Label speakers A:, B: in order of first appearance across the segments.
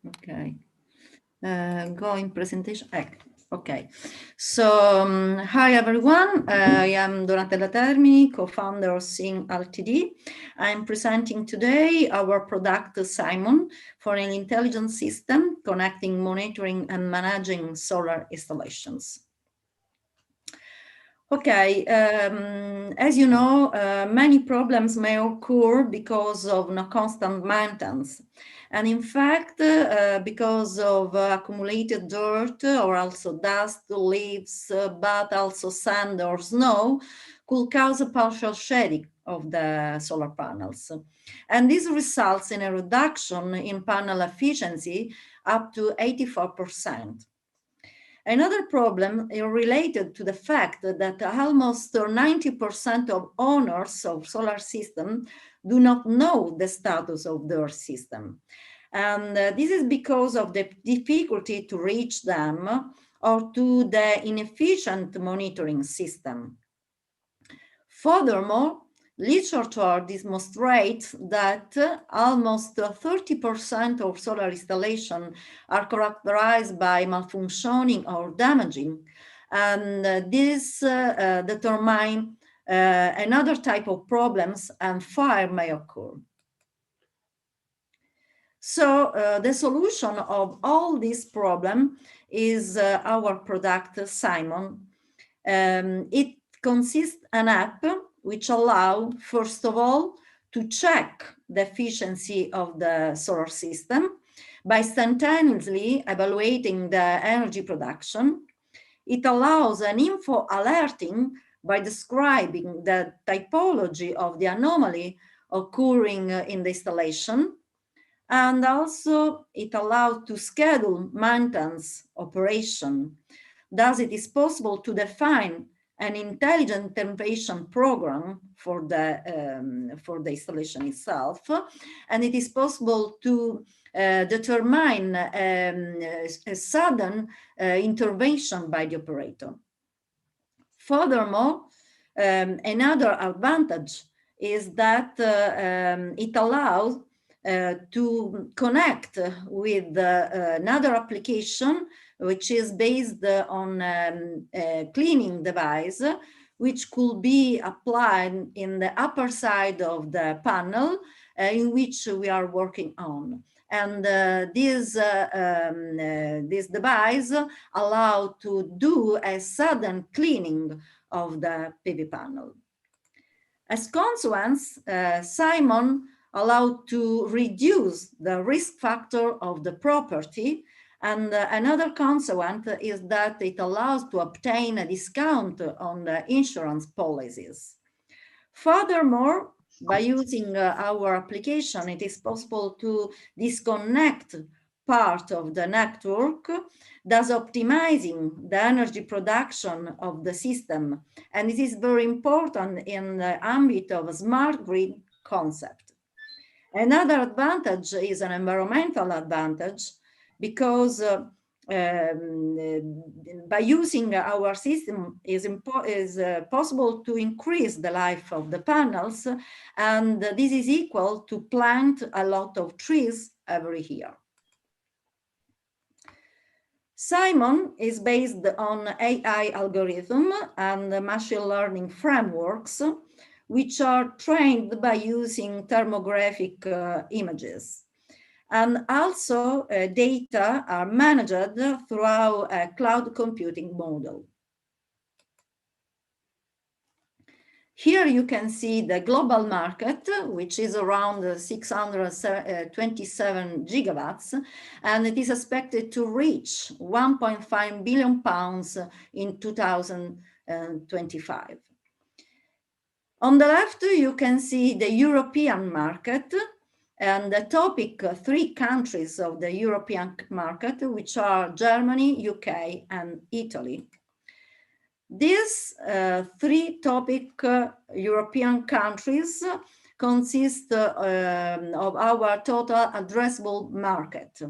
A: Okay. Going presentation. Okay. So, hi everyone. I am Donatella Termini, co-founder of Sing Ltd. I'm presenting today our product Simon for an intelligent system connecting, monitoring, and managing solar installations. Okay, as you know, many problems may occur because of constant maintenance. And in fact, because of accumulated dirt or also dust, leaves, but also sand or snow, could cause a partial shedding of the solar panels. And this results in a reduction in panel efficiency up to 84%. Another problem is related to the fact that almost 90% of owners of solar systems do not know the status of their system. And this is because of the difficulty to reach them or to the inefficient monitoring system. Furthermore, literature demonstrates that almost 30% of solar installations are characterized by malfunctioning or damaging, and this determines another type of problems, and fire may occur. So the solution of all these problems is our product Simon. It consists an app which allow, first of all, to check the efficiency of the solar system by instantaneously evaluating the energy production. It allows an info alerting by describing the typology of the anomaly occurring in the installation. And also it allows to schedule maintenance operation. Thus, it is possible to define an intelligent intervention program for the installation itself, and it is possible to determine a sudden intervention by the operator. Furthermore, another advantage is that it allows to connect with another application which is based on a cleaning device, which could be applied in the upper side of the panel in which we are working on. And this device allows to do a sudden cleaning of the PV panel. As consequence, Simon allowed to reduce the risk factor of the property. And another consequence is that it allows to obtain a discount on the insurance policies. Furthermore, by using our application, it is possible to disconnect part of the network, thus optimizing the energy production of the system. And it is very important in the ambit of a smart grid concept. Another advantage is an environmental advantage because by using our system is possible to increase the life of the panels, and this is equal to plant a lot of trees every year. Simon is based on AI algorithm and machine learning frameworks, which are trained by using thermographic images. And also data are managed through a cloud computing model. Here you can see the global market, which is around 627 gigawatts, and it is expected to reach 1.5 billion pounds in 2025. On the left, you can see the European market, and the topic 3 countries of the European market, which are Germany, UK, and Italy. These 3 topic European countries consist of our total addressable market,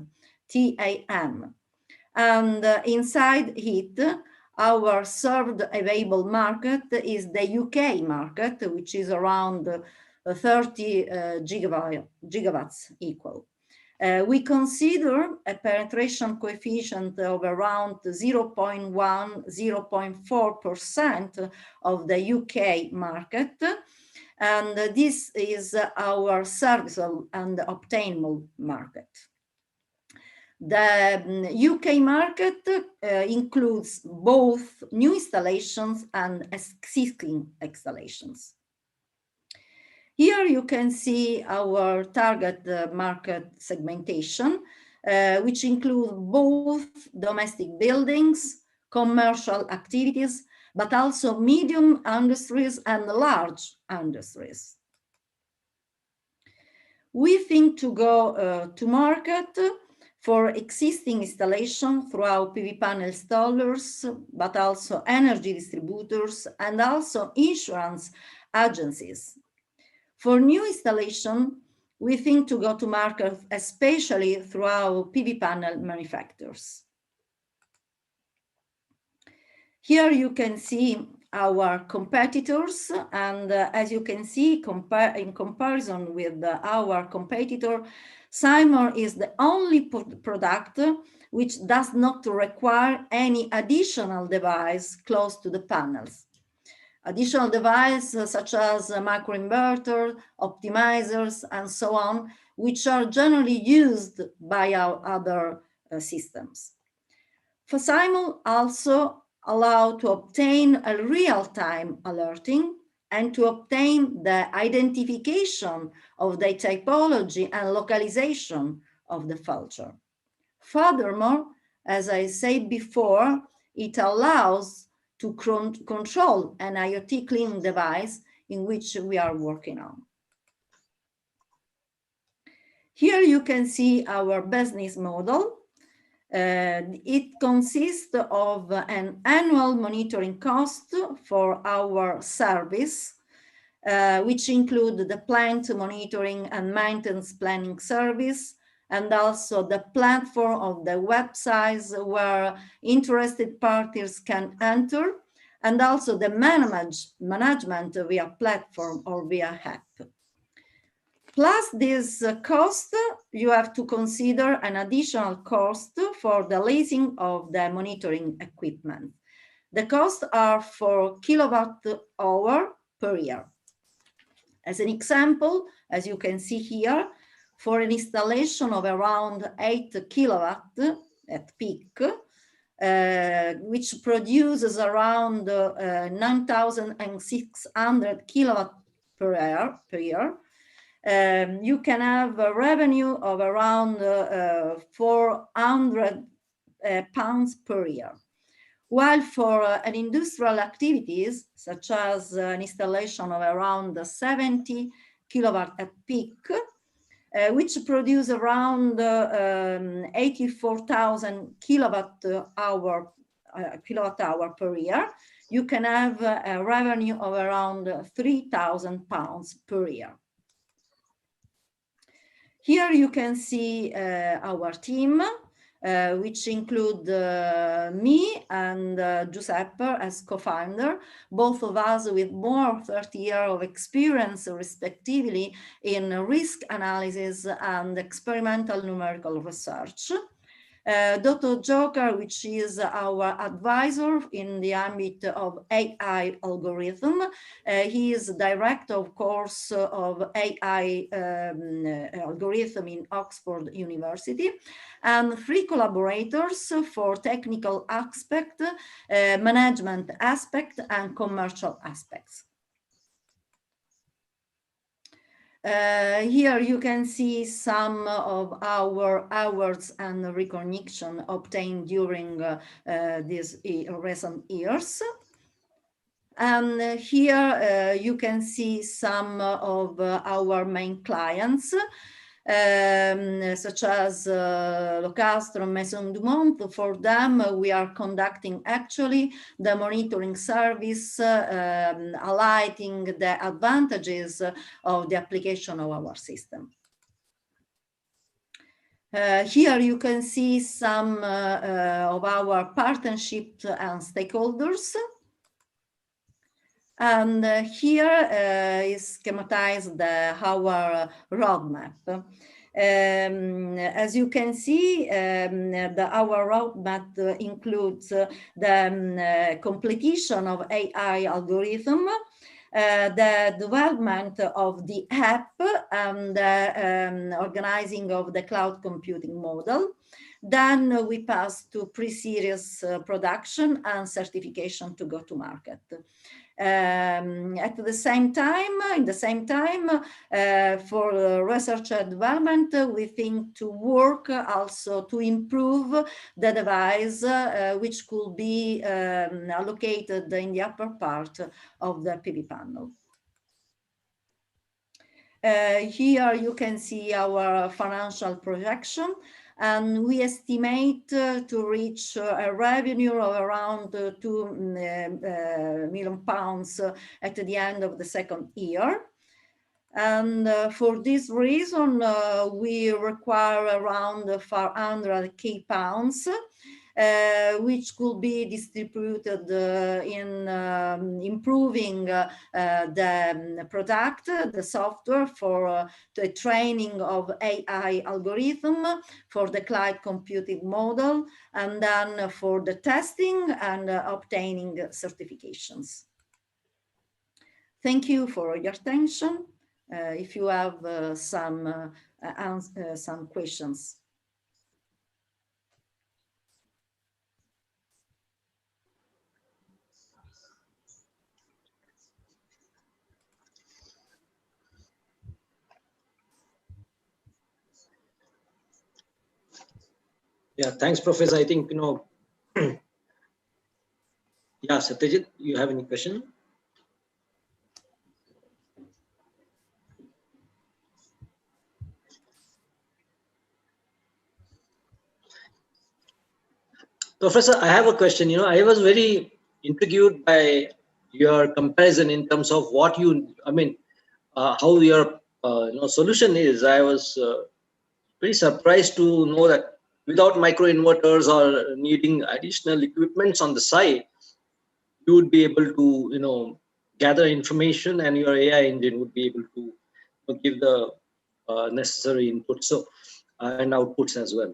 A: TAM. And inside it, our served available market is the UK market, which is around 30 gigawatts equal. We consider a penetration coefficient of around 0.1, 0.4% of the UK market, and this is our serviceable and obtainable market. The UK market includes both new installations and existing installations. Here you can see our target market segmentation, which include both domestic buildings, commercial activities, but also medium industries and large industries. We think to go to market for existing installation through our PV panel installers, but also energy distributors and also insurance agencies. For new installation, we think to go to market especially through our PV panel manufacturers. Here you can see our competitors, and as you can see, in comparison with our competitor, Simon is the only product which does not require any additional device close to the panels. Additional devices such as microinverter, optimizers, and so on, which are generally used by our other systems. For Simon also allow to obtain a real-time alerting and to obtain the identification of the typology and localization of the failure. Furthermore, as I said before, it allows to control an IoT cleaning device in which we are working on. Here you can see our business model. It consists of an annual monitoring cost for our service, which include the plant monitoring and maintenance planning service, and also the platform of the websites where interested parties can enter, and also the management via platform or via app. Plus this cost, you have to consider an additional cost for the leasing of the monitoring equipment. The costs are for kilowatt hour per year. As an example, as you can see here, for an installation of around 8 kilowatt at peak, which produces around 9,600 kilowatt per year, you can have a revenue of around 400 pounds per year. While for an industrial activities, such as an installation of around 70 kilowatt at peak, which produce around 84,000 kilowatt hour per year, you can have a revenue of around 3,000 pounds per year. Here you can see our team, which include me and Giuseppe as co-founder, both of us with more 30 years of experience respectively in risk analysis and experimental numerical research. Dr. Joker, which is our advisor in the ambit of AI algorithm. He is director of course of AI algorithm in Oxford University, and 3 collaborators for technical aspect, management aspect, and commercial aspects. Here you can see some of our awards and recognition obtained during these recent years. And here you can see some of our main clients, such as Locastro, Maison du Monde. For them, we are conducting actually the monitoring service, highlighting the advantages of the application of our system. Here you can see some of our partnerships and stakeholders. And here is schematized our roadmap. As you can see, our roadmap includes the completion of AI algorithm, the development of the app, and the organizing of the cloud computing model. Then we pass to pre-series production and certification to go to market. At the same time, in the same time, for research and development, we think to work also to improve the device, which could be allocated in the upper part of the PV panel. Here you can see our financial projection, and we estimate to reach a revenue of around £2 million at the end of the second year. And for this reason, we require around £400,000, which could be distributed in improving the product, the software, for the training of AI algorithm, for the cloud computing model, and then for the testing and obtaining certifications. Thank you for your attention. If you have some questions.
B: Yeah, thanks, Professor. I think, yeah, Satyajit, you have any question? Professor, I have a question. I was very intrigued by your comparison in terms of what how your solution is. I was pretty surprised to know that without microinverters or needing additional equipments on the side, you would be able to gather information, and your AI engine would be able to give the necessary inputs and outputs as well.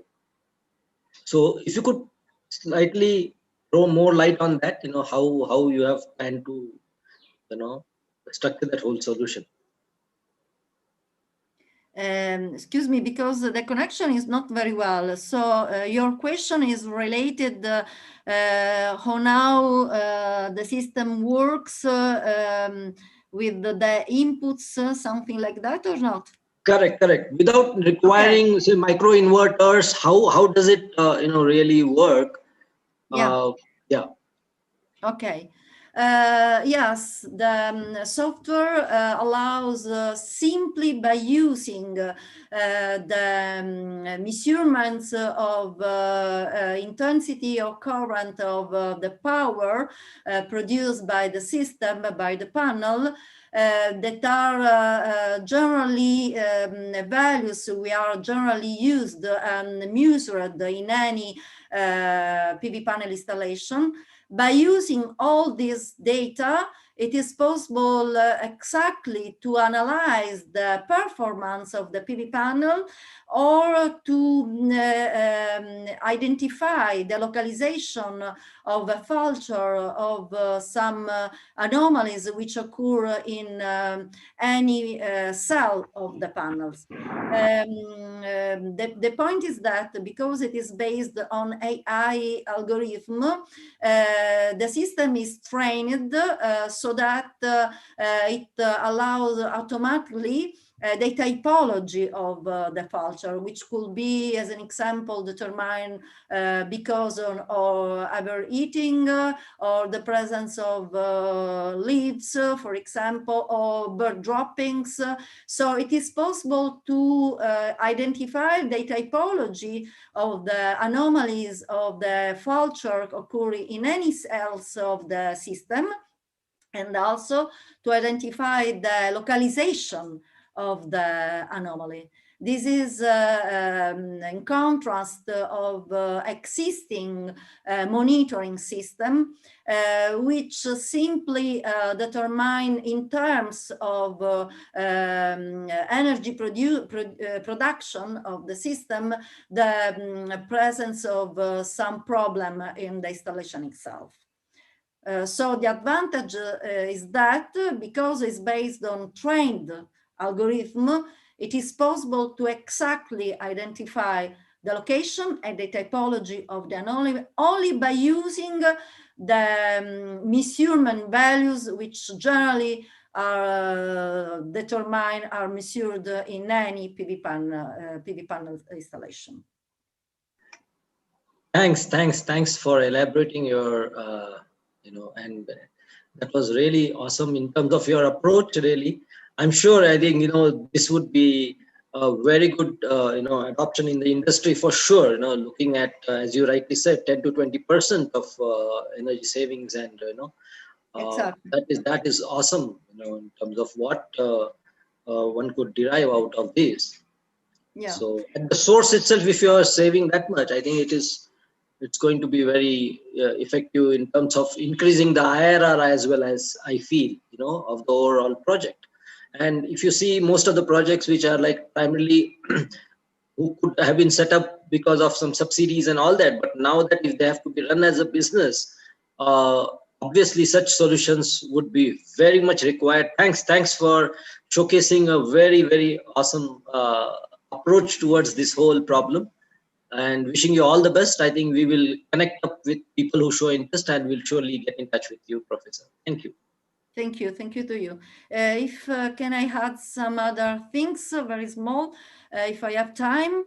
B: So if you could slightly throw more light on that, how you have planned to structure that whole solution.
A: Excuse me, because the connection is not very well. So your question is related how now the system works with the inputs, something like that, or not?
B: Correct. Without requiring, say, micro inverters, how does it really work?
A: Yeah. Okay. Yes, the software allows simply by using the measurements of intensity or current of the power produced by the system, by the panel, that are generally values we are generally used and measured in any PV panel installation. By using all this data, it is possible exactly to analyze the performance of the PV panel, or to identify the localization of a failure of some anomalies which occur in any cell of the panels. The point is that because it is based on AI algorithm, the system is trained so that it allows automatically the typology of the failure, which could be, as an example, determined because of overheating or the presence of leaves, for example, or bird droppings. So it is possible to identify the typology of the anomalies of the failure occurring in any cells of the system, and also to identify the localization of the anomaly. This is in contrast of existing monitoring system, which simply determine in terms of energy production of the system the presence of some problem in the installation itself. So the advantage is that because it's based on trained algorithm, it is possible to exactly identify the location and the typology of the anomaly only by using the measurement values, which generally are measured in any PV panel installation.
B: Thanks for elaborating your, and that was really awesome in terms of your approach. Really, I'm sure. I think this would be a very good adoption in the industry for sure. Looking at as you rightly said, 10 to 20% of energy savings, and
A: Exactly.
B: that is awesome. In terms of what one could derive out of this.
A: Yeah.
B: So at the source itself, if you are saving that much, I think it's going to be very effective in terms of increasing the IRR as well as I feel, of the overall project. And if you see most of the projects which are like primarily who could have been set up because of some subsidies and all that, but now that if they have to be run as a business, obviously such solutions would be very much required. Thanks for showcasing a very, very awesome approach towards this whole problem, and wishing you all the best. I think we will connect up with people who show interest, and we'll surely get in touch with you, Professor. Thank you.
A: Thank you to you. If can I add some other things, very small, if I have time?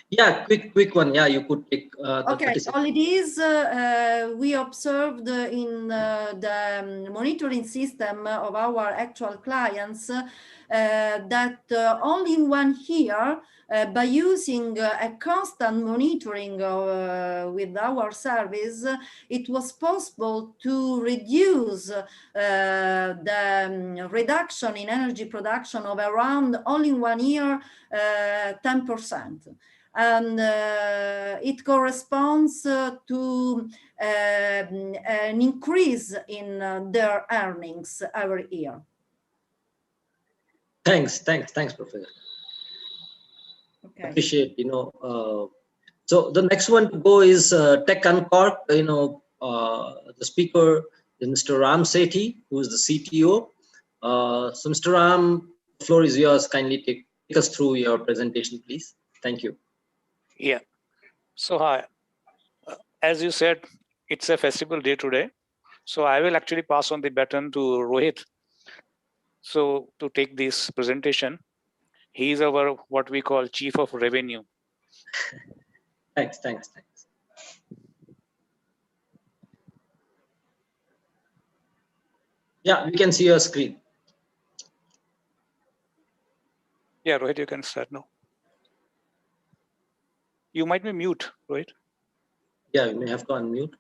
B: Yeah, quick one. Yeah, you could take.
A: Okay, all it is, we observed in the monitoring system of our actual clients that only in 1 year, by using a constant monitoring with our service, it was possible to reduce the reduction in energy production of around only in 1 year 10%. And it corresponds to an increase in their earnings every year.
B: Thanks, Professor.
A: Okay.
B: Appreciate, so the next one to go is Tech Uncorked. The speaker is Mr. Ram Sethi, who is the CTO. So Mr. Ram, the floor is yours. Kindly take us through your presentation, please. Thank you.
C: Yeah. So hi, as you said, it's a festival day today. So I will actually pass on the baton to Rohit. So to take this presentation, he is our what we call Chief of Revenue.
B: Thanks. Yeah, we can see your screen.
C: Yeah, Rohit, you can start now. You might be mute, Rohit.
B: Yeah, you may have to unmute.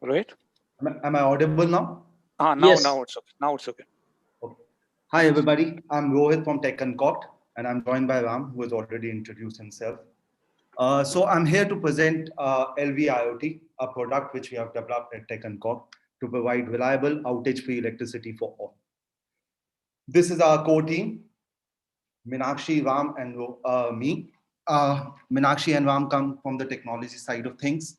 C: Rohit?
D: Am I audible now?
B: Yes.
C: Now it's okay. Now it's okay.
D: Okay. Hi, everybody. I'm Rohit from Tech Uncorked, and I'm joined by Ram, who has already introduced himself. So I'm here to present LV IoT, a product which we have developed at Tech Uncorked to provide reliable outage-free electricity for all. This is our core team, Meenakshi, Ram, and me. Meenakshi and Ram come from the technology side of things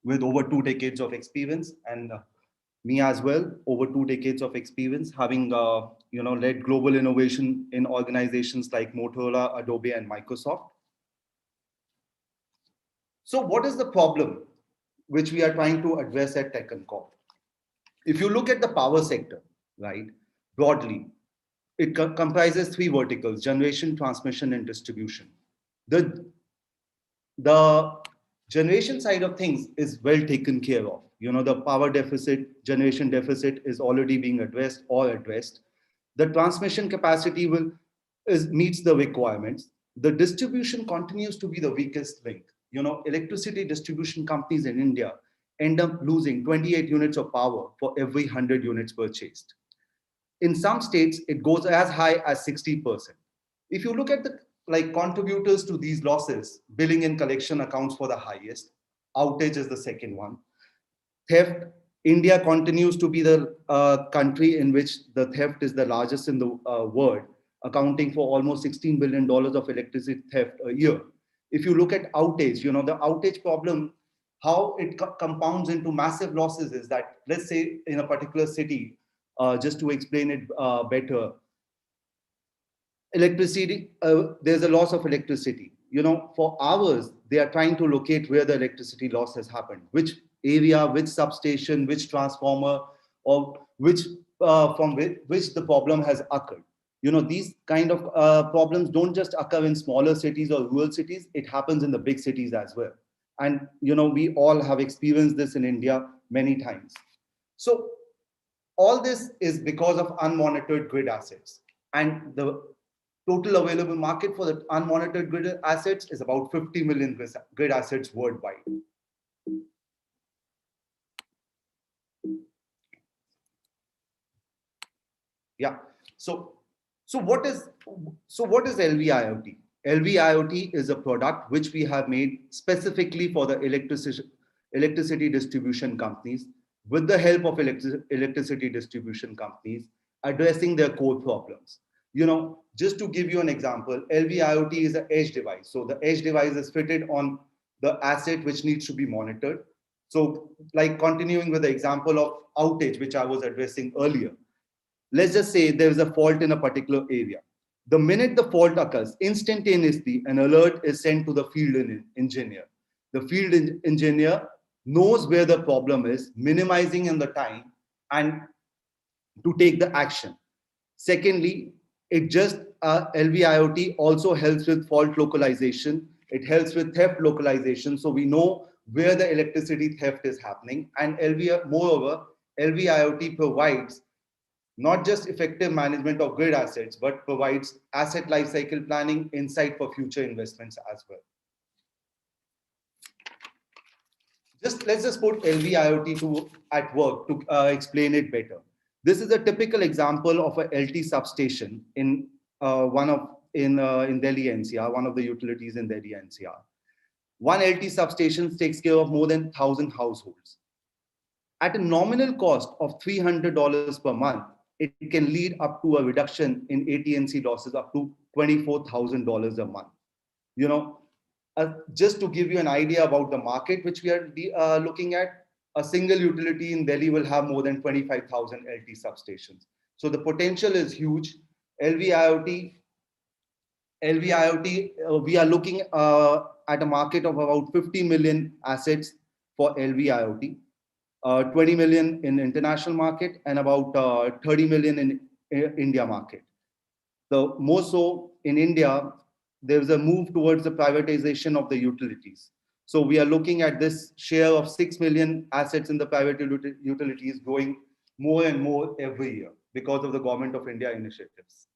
D: with over 2 decades of experience, and me as well, over 2 decades of experience, having led global innovation in organizations like Motorola, Adobe, and Microsoft. So what is the problem which we are trying to address at Tech Uncorked? If you look at the power sector, right, broadly, it comprises 3 verticals: generation, transmission, and distribution. The generation side of things is well taken care of. The power deficit, generation deficit is already being addressed or addressed. The transmission capacity meets the requirements, the distribution continues to be the weakest link. Electricity distribution companies in India end up losing 28 units of power for every 100 units purchased. In some states, it goes as high as 60%. If you look at the contributors to these losses, billing and collection accounts for the highest, outage is the second one. Theft, India continues to be the country in which the theft is the largest in the world, accounting for almost $16 billion of electricity theft a year. If you look at outage, the outage problem, how it compounds into massive losses is that, let's say in a particular city, just to explain it better, electricity, there's a loss of electricity. For hours, they are trying to locate where the electricity loss has happened, which area, which substation, which transformer, or which from which the problem has occurred. These kind of problems don't just occur in smaller cities or rural cities, it happens in the big cities as well. And we all have experienced this in India many times. So all this is because of unmonitored grid assets. And the total available market for the unmonitored grid assets is about 50 million grid assets worldwide. Yeah. So what is LVIoT? LVIoT is a product which we have made specifically for the electricity distribution companies, with the help of electricity distribution companies, addressing their core problems. Just to give you an example, LVIoT is an edge device. So the edge device is fitted on the asset which needs to be monitored. So like continuing with the example of outage, which I was addressing earlier. Let's just say there is a fault in a particular area. The minute the fault occurs, instantaneously an alert is sent to the field engineer. The field engineer knows where the problem is, minimizing in the time and to take the action. Secondly, LVIoT also helps with fault localization. It helps with theft localization. So we know where the electricity theft is happening. And moreover, LVIoT provides not just effective management of grid assets, but provides asset lifecycle planning, insight for future investments as well. Let's just put LVIoT at work to explain it better. This is a typical example of a LT substation in Delhi NCR, one of the utilities in Delhi NCR. One LT substation takes care of more than 1,000 households. At a nominal cost of $300 per month, it can lead up to a reduction in AT&C losses up to $24,000 a month. Just to give you an idea about the market which we are looking at, a single utility in Delhi will have more than 25,000 LT substations. So the potential is huge. LVIoT, we are looking at a market of about 50 million assets for LVIoT. 20 million in international market and about 30 million in India market. So more so in India, there's a move towards the privatization of the utilities. So we are looking at this share of 6 million assets in the private utilities growing more and more every year because of the Government of India initiatives.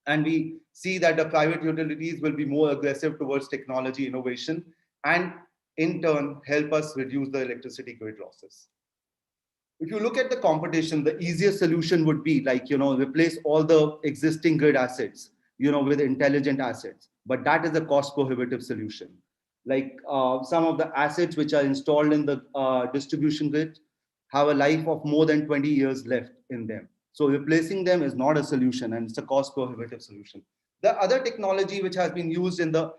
D: And we see that the private utilities will be more aggressive towards technology innovation and in turn help us reduce the electricity grid losses. If you look at the competition, the easiest solution would be replace all the existing grid assets, with intelligent assets. But that is a cost prohibitive solution. Some of the assets which are installed in the distribution grid have a life of more than 20 years left in them. So replacing them is not a solution and it's a cost prohibitive solution. The other technology which has been used in the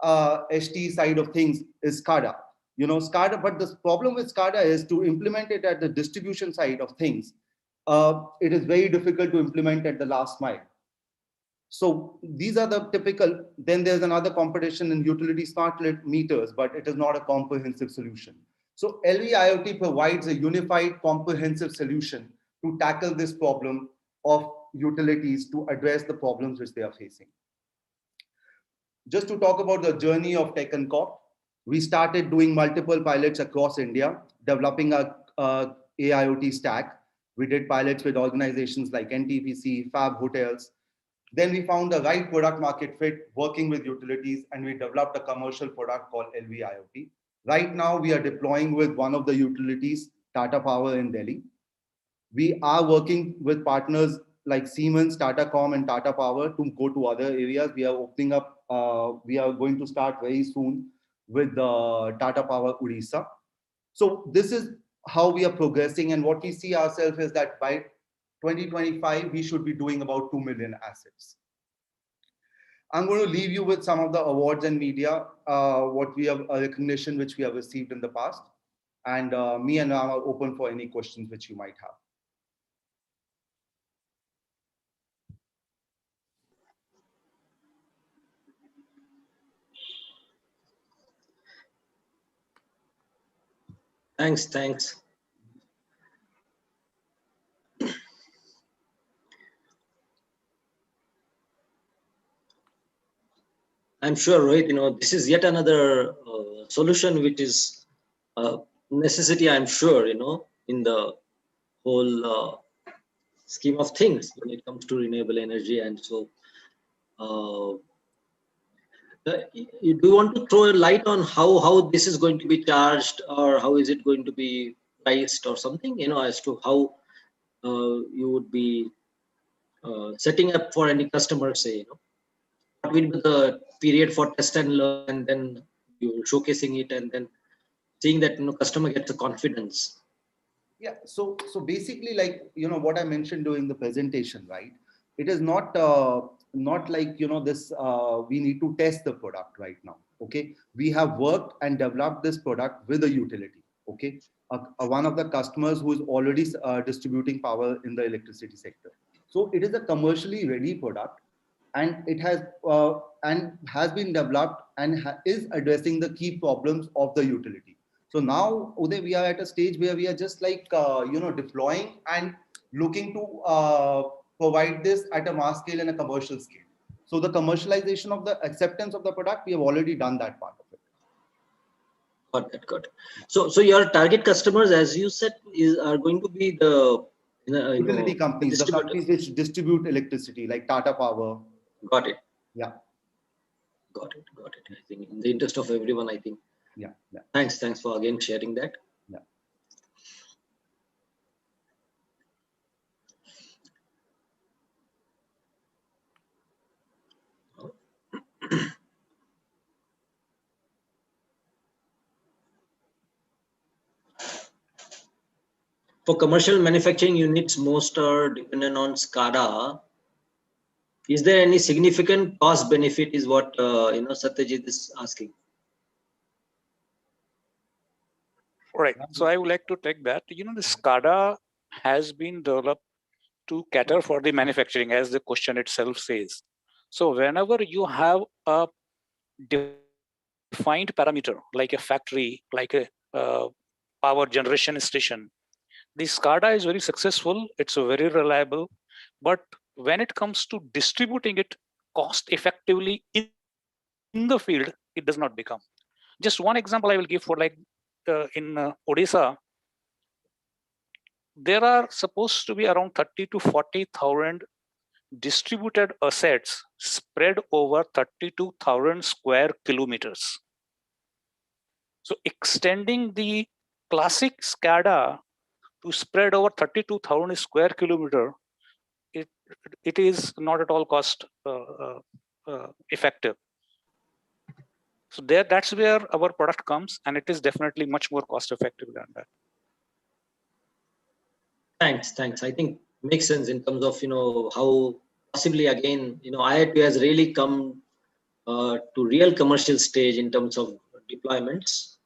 D: HT side of things is SCADA. SCADA, but the problem with SCADA is to implement it at the distribution side of things. It is very difficult to implement at the last mile. So these are the typical, then there's another competition in utility smart meters, but it is not a comprehensive solution. So LVIoT provides a unified comprehensive solution to tackle this problem of utilities to address the problems which they are facing. Just to talk about the journey of Tech and Corp, we started doing multiple pilots across India, developing a AIoT stack. We did pilots with organizations like NTPC, Fab Hotels. Then we found the right product market fit working with utilities, and we developed a commercial product called LV IoT. Right now, we are deploying with one of the utilities, Tata Power in Delhi. We are working with partners like Siemens, Tata Com, and Tata Power to go to other areas. We are opening up, we are going to start very soon with Tata Power Odisha. So this is how we are progressing. And what we see ourselves is that by 2025, we should be doing about 2 million assets. I'm going to leave you with some of the awards and media, what we have, a recognition which we have received in the past. And me and Ram are open for any questions which you might have.
B: Thanks. I'm sure, Rohit, this is yet another solution which is a necessity, I'm sure, in the whole scheme of things when it comes to renewable energy. And so, do you want to throw a light on how this is going to be charged, or how is it going to be priced or something, as to how you would be setting up for any customer, say, what will be the period for test and learn, and then you showcasing it, and then seeing that customer gets the confidence.
D: Yeah, so basically, like what I mentioned during the presentation, right? It is not like this. We need to test the product right now. Okay, we have worked and developed this product with a utility. Okay, one of the customers who is already distributing power in the electricity sector. So it is a commercially ready product, and it has been developed and is addressing the key problems of the utility. So now, Uday, we are at a stage where we are just like deploying and looking to provide this at a mass scale and a commercial scale. So the commercialization of the acceptance of the product, we have already done that part of it.
B: Got it. So your target customers, as you said, are going to be the
D: utility companies, the companies which distribute electricity, like Tata Power.
B: Got it.
D: Yeah.
B: Got it. I think in the interest of everyone, I think.
D: Yeah.
B: Thanks for again sharing that.
D: Yeah.
B: For commercial manufacturing units, most are dependent on SCADA. Is there any significant cost benefit? Is what Satyajit is asking.
C: Right. So I would like to take that. The SCADA has been developed to cater for the manufacturing, as the question itself says. So whenever you have a defined parameter, like a factory, like a power generation station, the SCADA is very successful. It's very reliable. But when it comes to distributing it cost effectively in the field, it does not become. Just one example I will give for in Odisha, there are supposed to be around 30 to 40,000 distributed assets spread over 32,000 square kilometers. So extending the classic SCADA to spread over 32,000 square kilometer, it is not at all cost effective. So that's where our product comes, and it is definitely much more cost effective than that.
B: Thanks. I think makes sense in terms of how possibly again IIT has really come to real commercial stage in terms of deployments.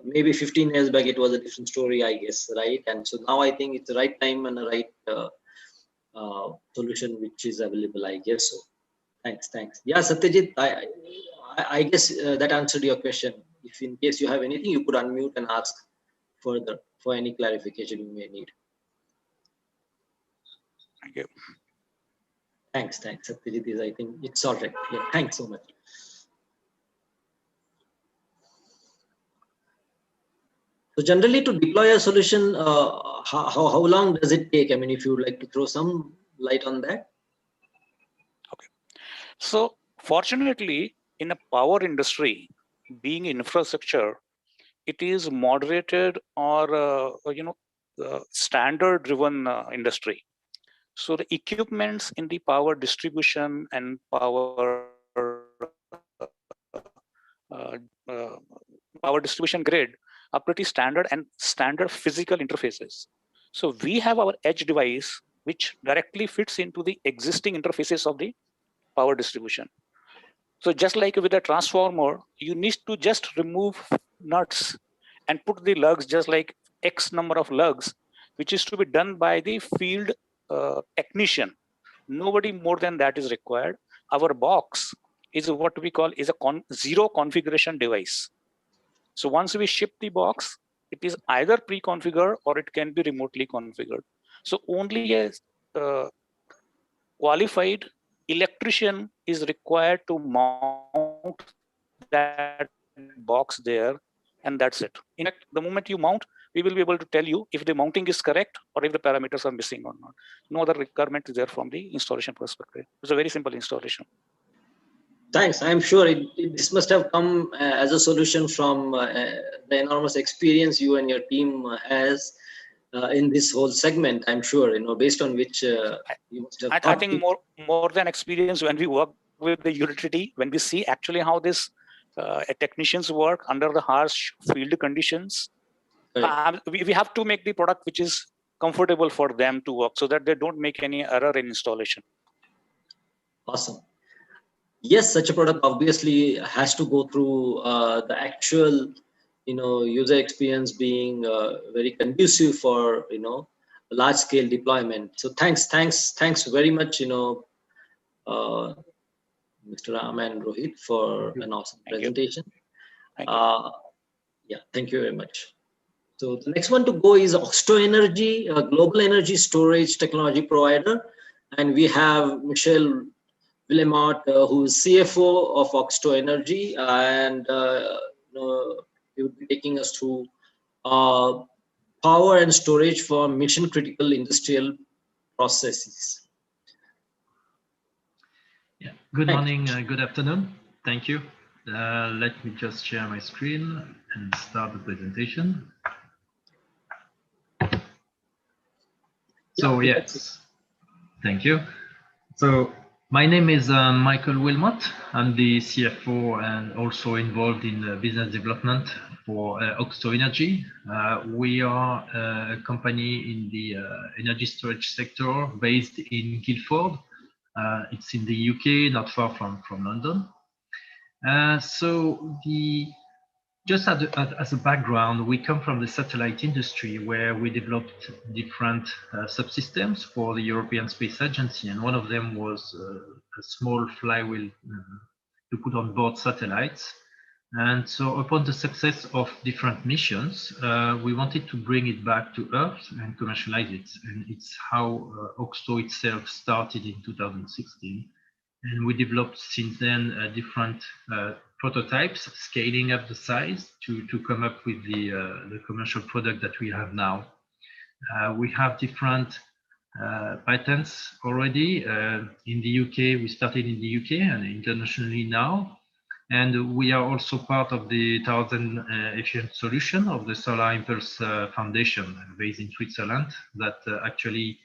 B: Maybe 15 years back it was a different story, I guess, right? And so now I think it's the right time and the right solution which is available, I guess. So thanks. Yeah, Satyajit, I guess that answered your question. If in case you have anything, you could unmute and ask further for any clarification you may need.
C: Thank you.
B: Thanks, Satyajit. I think it's all right. Yeah, thanks so much. So generally, to deploy a solution, how long does it take? I mean, if you would like to throw some light on that.
C: Okay. So fortunately, in a power industry, being infrastructure, it is moderated or standard driven industry. So the equipments in the power distribution and power power distribution grid are pretty standard and standard physical interfaces. So we have our edge device which directly fits into the existing interfaces of the power distribution. So just like with a transformer, you need to just remove nuts and put the lugs, just like X number of lugs, which is to be done by the field technician. Nobody more than that is required. Our box is what we call is a zero configuration device. So once we ship the box, it is either pre-configured or it can be remotely configured. So only a qualified electrician is required to mount that box there, and that's it. In fact, the moment you mount, we will be able to tell you if the mounting is correct or if the parameters are missing or not. No other requirement is there from the installation perspective. It's a very simple installation.
B: Thanks. I'm sure this must have come as a solution from the enormous experience you and your team has in this whole segment. I'm sure, based on which you must have.
C: I think more than experience, when we work with the utility, when we see actually how this technicians work under the harsh field conditions, we have to make the product which is comfortable for them to work, so that they don't make any error in installation.
B: Awesome. Yes, such a product obviously has to go through the actual, user experience being very conducive for, large scale deployment. So thanks very much, Mr. Ram and Rohit, for an awesome presentation.
C: Thank you.
B: Yeah, thank you very much. So the next one to go is Oxto Energy, a global energy storage technology provider, and we have Michelle Willemot, who is CFO of Oxto Energy, and he will be taking us through power and storage for mission critical industrial processes.
E: Yeah. Good morning, good afternoon. Thank you. Let me just share my screen and start the presentation. So yes, thank you. So my name is Michael Wilmot. I'm the CFO and also involved in business development for Oxto Energy. We are a company in the energy storage sector based in Guildford. It's in the UK, not far from London. Just as a background, we come from the satellite industry, where we developed different subsystems for the European Space Agency, and one of them was a small flywheel to put on board satellites. And so upon the success of different missions, we wanted to bring it back to Earth and commercialize it. And it's how Oxto itself started in 2016. And we developed since then different prototypes, scaling up the size to come up with the commercial product that we have now. We have different patents already. In the UK, we started in the UK and internationally now. And we are also part of the 1000 efficient solution of the Solar Impulse Foundation based in Switzerland that actually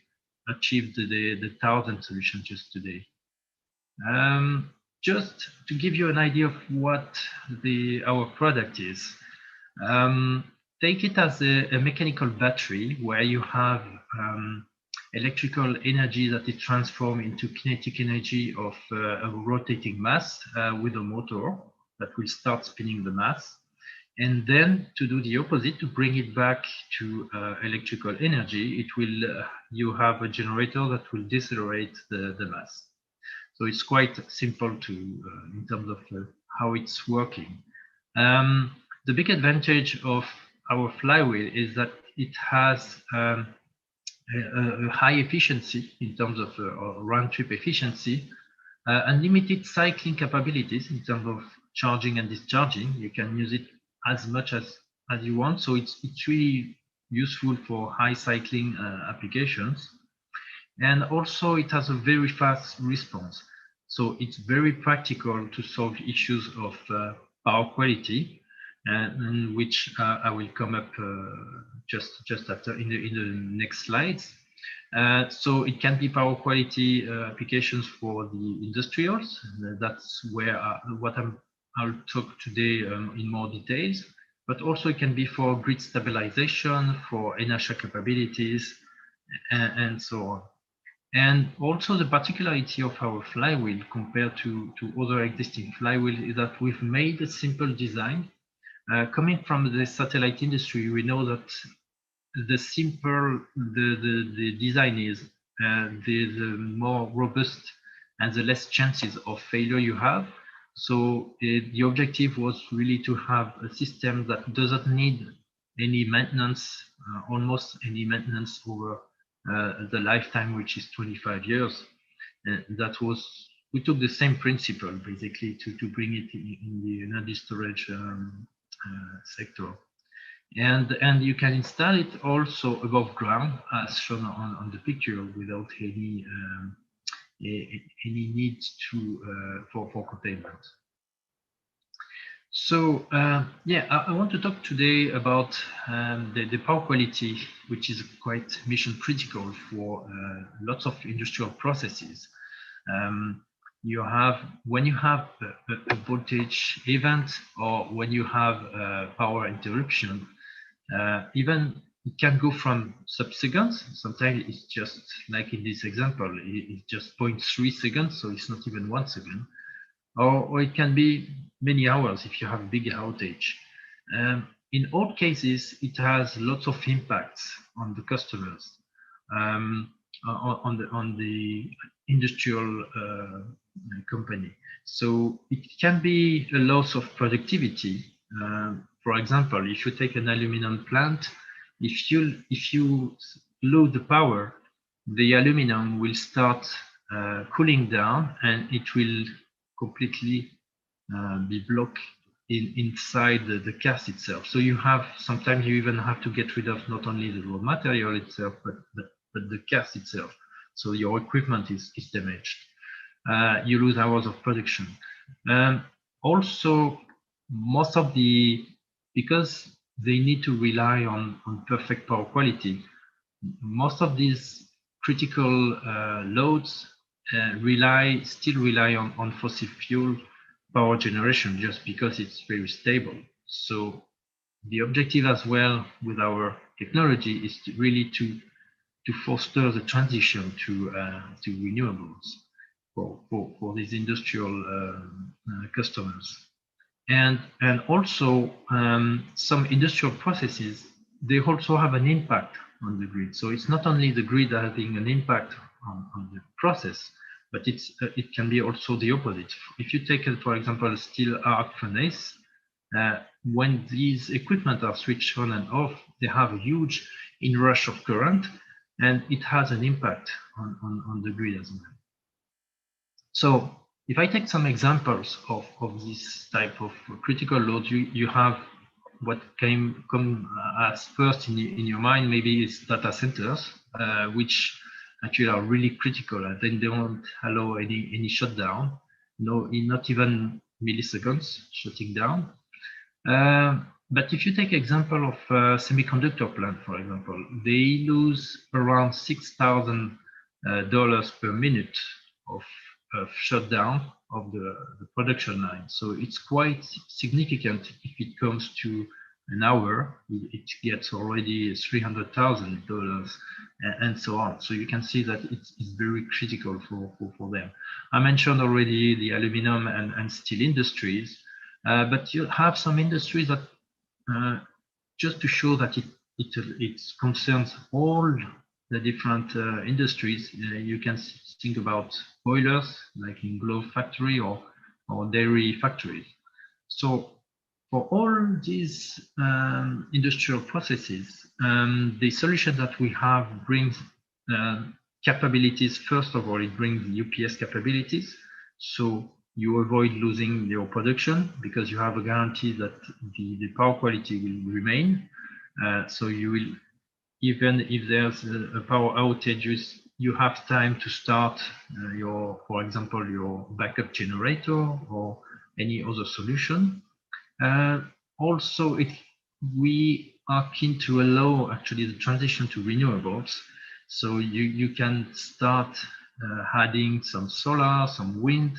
E: achieved the 1000 solution just today. Just to give you an idea of what our product is, take it as a mechanical battery where you have electrical energy that is transformed into kinetic energy of a rotating mass with a motor that will start spinning the mass. And then to do the opposite, to bring it back to electrical energy, you have a generator that will decelerate the mass. So it's quite simple in terms of how it's working. The big advantage of our flywheel is that it has a high efficiency in terms of round trip efficiency, unlimited cycling capabilities in terms of charging and discharging. You can use it as much as you want. So it's really useful for high cycling applications. And also it has a very fast response. So it's very practical to solve issues of power quality, and which I will come up just after in the next slides. So it can be power quality applications for the industrials. That's where I'll talk today in more details. But also it can be for grid stabilization, for inertia capabilities, and so on. And also the particularity of our flywheel compared to other existing flywheels is that we've made a simple design. Coming from the satellite industry, we know that the simpler the design is, the more robust and the less chances of failure you have. So the objective was really to have a system that doesn't need any maintenance, almost any maintenance over the lifetime, which is 25 years. We took the same principle basically to bring it in the energy storage sector. And you can install it also above ground, as shown on the picture, without any need for containment. So yeah, I want to talk today about the power quality, which is quite mission critical for lots of industrial processes. When you have a voltage event, or when you have a power interruption, even it can go from sub-seconds. Sometimes it's just like in this example, it's just 0.3 seconds, so it's not even 1 second. Or it can be many hours if you have a big outage. In all cases, it has lots of impacts on the customers, on the industrial company. So it can be a loss of productivity. For example, if you take an aluminum plant, if you lose the power, the aluminum will start cooling down, and it will completely be blocked inside the cast itself. So sometimes you even have to get rid of not only the raw material itself, but the cast itself. So your equipment is damaged. You lose hours of production. Also, because they need to rely on perfect power quality, most of these critical loads still rely on fossil fuel power generation, just because it's very stable. So the objective as well with our technology is really to foster the transition to renewables for these industrial customers. And also some industrial processes, they also have an impact on the grid. So it's not only the grid having an impact on the process, but it can be also the opposite. If you take, for example, a steel arc furnace, when these equipment are switched on and off, they have a huge inrush of current, and it has an impact on the grid as well. So if I take some examples of this type of critical load, you have what come as first in your mind, maybe is data centers, which actually are really critical, and they don't allow any shutdown, not even milliseconds shutting down. But if you take example of a semiconductor plant, for example, they lose around $6,000 per minute of shutdown of the production line. So it's quite significant. If it comes to an hour, it gets already $300,000 and so on. So you can see that it's very critical for them. I mentioned already the aluminum and steel industries, but you have some industries that just to show that it concerns all the different industries. You can think about boilers, like in glove factory or dairy factories. So for all these industrial processes, the solution that we have brings capabilities. First of all, it brings UPS capabilities. So you avoid losing your production because you have a guarantee that the power quality will remain. So you will, even if there's a power outage, you have time to start for example, your backup generator or any other solution. Also, we are keen to allow actually the transition to renewables. So you can start adding some solar, some wind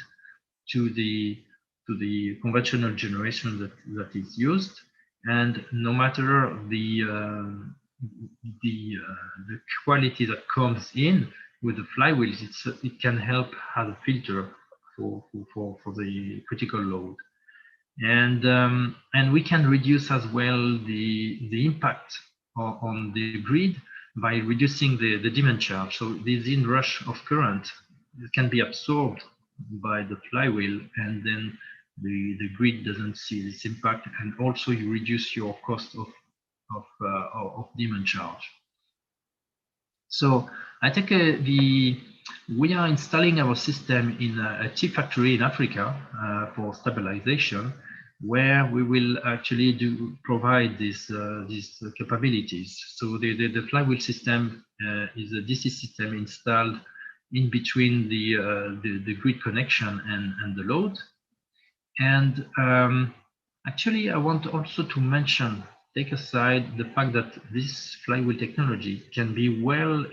E: to the conventional generation that is used, and no matter the quality that comes in with the flywheels, it can help as a filter for the critical load. And we can reduce as well the impact on the grid by reducing the demand charge. So this inrush of current can be absorbed by the flywheel, and then the grid doesn't see this impact, and also you reduce your cost of demand charge. So I think we are installing our system in a tea factory in Africa for stabilization, where we will actually provide these capabilities. So the flywheel system is a DC system installed in between the grid connection and the load. And actually, I want also to take aside the fact that this flywheel technology can be well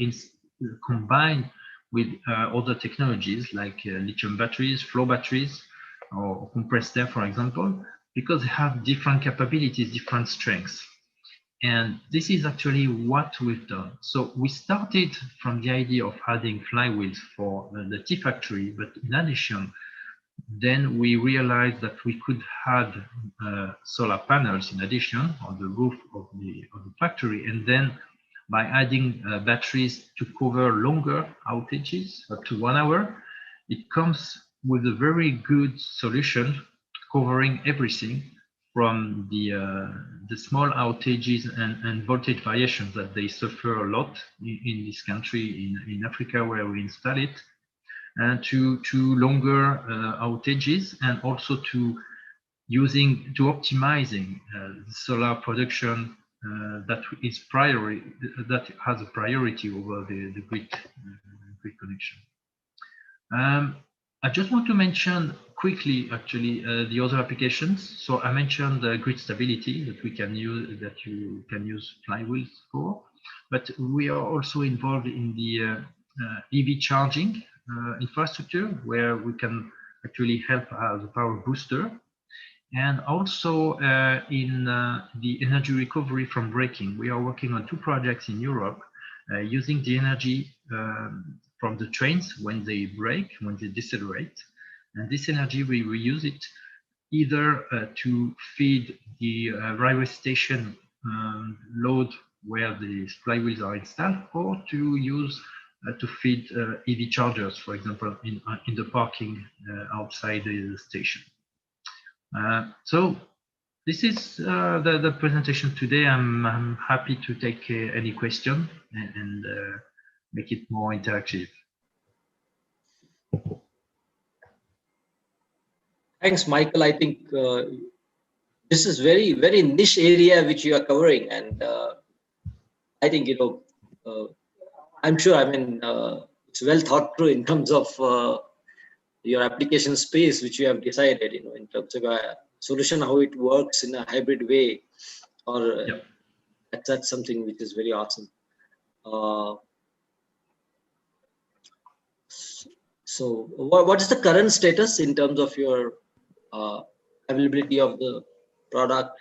E: combined with other technologies like lithium batteries, flow batteries, or compressed air, for example, because they have different capabilities, different strengths. And this is actually what we've done. So we started from the idea of adding flywheels for the tea factory, but in addition, then we realized that we could add solar panels in addition on the roof of the factory, and then by adding batteries to cover longer outages, up to 1 hour, it comes with a very good solution covering everything from the small outages and voltage variations that they suffer a lot in this country, in Africa, where we install it, and to longer outages, and also to optimizing the solar production that has a priority over the grid connection. I just want to mention quickly, actually, the other applications. So I mentioned the grid stability that you can use flywheels for, but we are also involved in the EV charging infrastructure, where we can actually help as a power booster, and also in the energy recovery from braking. We are working on 2 projects in Europe using the energy from the trains when they brake, when they decelerate, and this energy we reuse it either to feed the railway station load where the flywheels are installed, or to use to feed EV chargers, for example, in the parking outside the station. So this is the presentation today. I'm happy to take any question and make it more interactive.
B: Thanks, Michael. I think this is very, very niche area which you are covering, and I think, I'm sure, it's well thought through in terms of your application space, which you have decided, in terms of a solution, how it works in a hybrid way, or
E: Yep.
B: That's something which is very awesome. So what is the current status in terms of your availability of the product?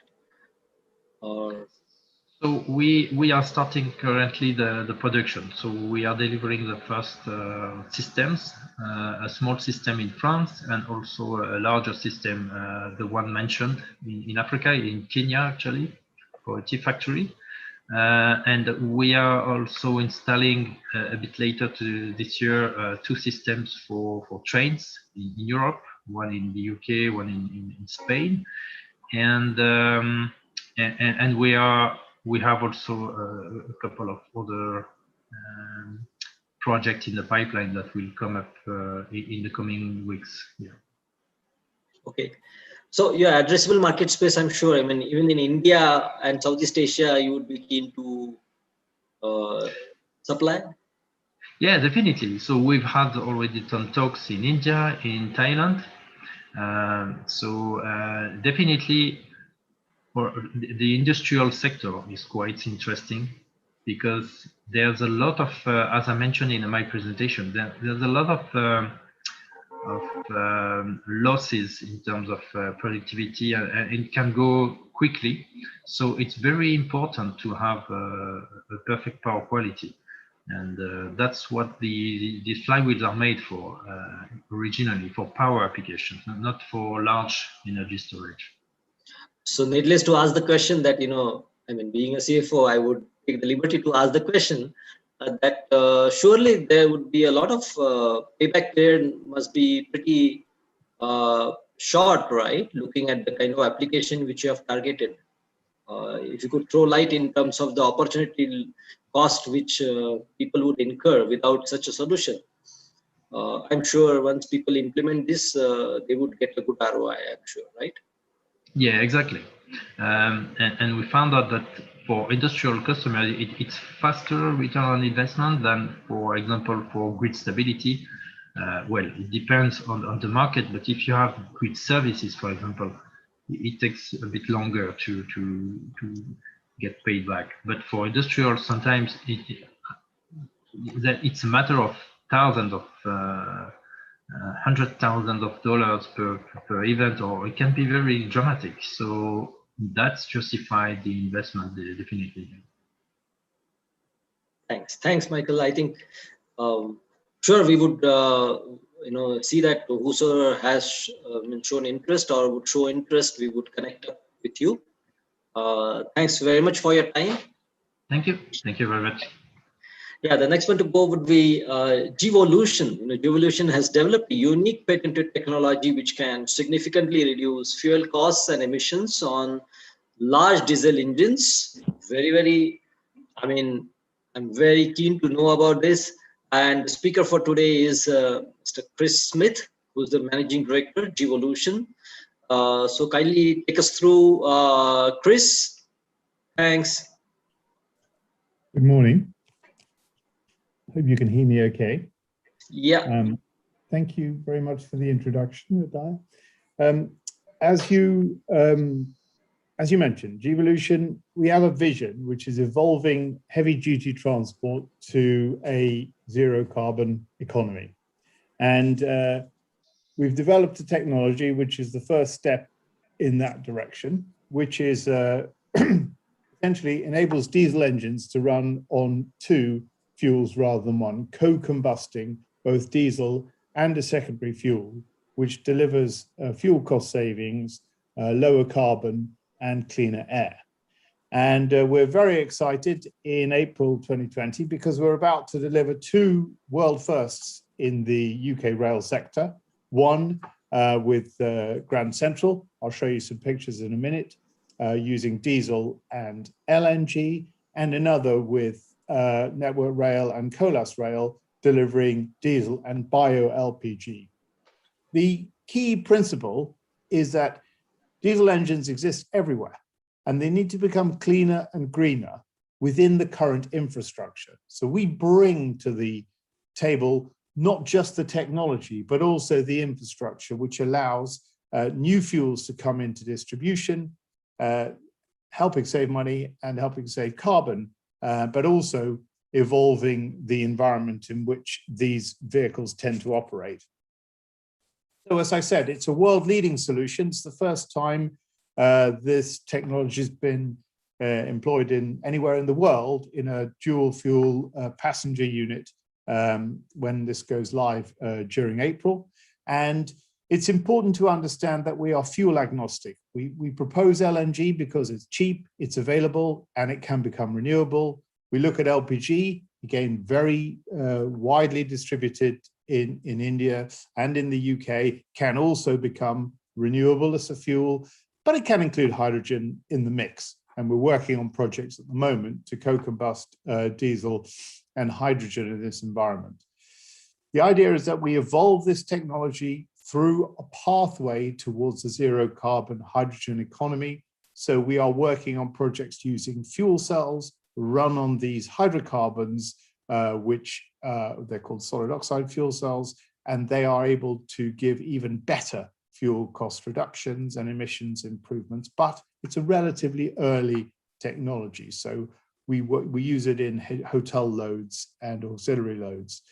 E: So we are starting currently the production. So we are delivering the first systems, a small system in France, and also a larger system, the one mentioned in Africa, in Kenya, actually, for a tea factory. And we are also installing a bit later this year 2 systems for trains in Europe, one in the UK, one in Spain, and we have also a couple of other projects in the pipeline that will come up in the coming weeks. Yeah.
B: Okay. So your addressable market space, I'm sure, even in India and Southeast Asia, you would be keen to supply?
E: Yeah, definitely. So we've had already some talks in India, in Thailand. Definitely for the industrial sector is quite interesting because there's a lot of, as I mentioned in my presentation, there's a lot of losses in terms of productivity, and it can go quickly. So it's very important to have a perfect power quality. And that's what these flywheels are made for originally, for power applications, not for large energy storage.
B: So needless to ask the question that, I mean, being a CFO, I would take the liberty to ask the question that surely there would be a lot of payback period must be pretty short, right? Looking at the kind of application which you have targeted. If you could throw light in terms of the opportunity cost which people would incur without such a solution. I'm sure once people implement this, they would get a good ROI, I'm sure, right?
E: Yeah, exactly. And we found out that for industrial customers, it's faster return on investment than, for example, for grid stability. Well, it depends on the market, but if you have grid services, for example, it takes a bit longer to get paid back. But for industrial, sometimes it's a matter of thousands of $100,000 per event, or it can be very dramatic. So that's justified the investment, definitely.
B: Thanks, Michael. I think sure we would see that whosoever has shown interest or would show interest, we would connect up with you. Thanks very much for your time.
E: Thank you very much.
B: Yeah, the next one to go would be Gevolution. Gevolution has developed a unique patented technology which can significantly reduce fuel costs and emissions on large diesel engines. I'm very keen to know about this. And the speaker for today is Mr. Chris Smith, who's the managing director, Gevolution. So kindly take us through, Chris. Thanks.
F: Good morning. Hope you can hear me okay.
B: Yeah.
F: Thank you very much for the introduction, Adaya. As you mentioned, Gevolution, we have a vision which is evolving heavy-duty transport to a zero-carbon economy. And we've developed a technology which is the first step in that direction, which is essentially enables diesel engines to run on two fuels rather than one, co-combusting both diesel and a secondary fuel, which delivers fuel cost savings, lower carbon, and cleaner air. And we're very excited in April 2020 because we're about to deliver two world firsts in the UK rail sector. One with Grand Central, I'll show you some pictures in a minute, using diesel and LNG, and another with Network Rail and Colas Rail delivering diesel and bio-LPG. The key principle is that diesel engines exist everywhere, and they need to become cleaner and greener within the current infrastructure. So we bring to the table not just the technology, but also the infrastructure, which allows new fuels to come into distribution, helping save money and helping save carbon, but also evolving the environment in which these vehicles tend to operate. So as I said, it's a world-leading solution. It's the first time this technology has been employed in anywhere in the world in a dual fuel passenger unit when this goes live during April. And it's important to understand that we are fuel agnostic. We propose LNG because it's cheap, it's available, and it can become renewable. We look at LPG, again, very widely distributed in India and in the UK, can also become renewable as a fuel, but it can include hydrogen in the mix. And we're working on projects at the moment to co-combust diesel and hydrogen in this environment. The idea is that we evolve this technology through a pathway towards a zero carbon hydrogen economy. So we are working on projects using fuel cells run on these hydrocarbons which they're called solid oxide fuel cells, and they are able to give even better fuel cost reductions and emissions improvements, but it's a relatively early technology. So we use it in hotel loads and auxiliary loads.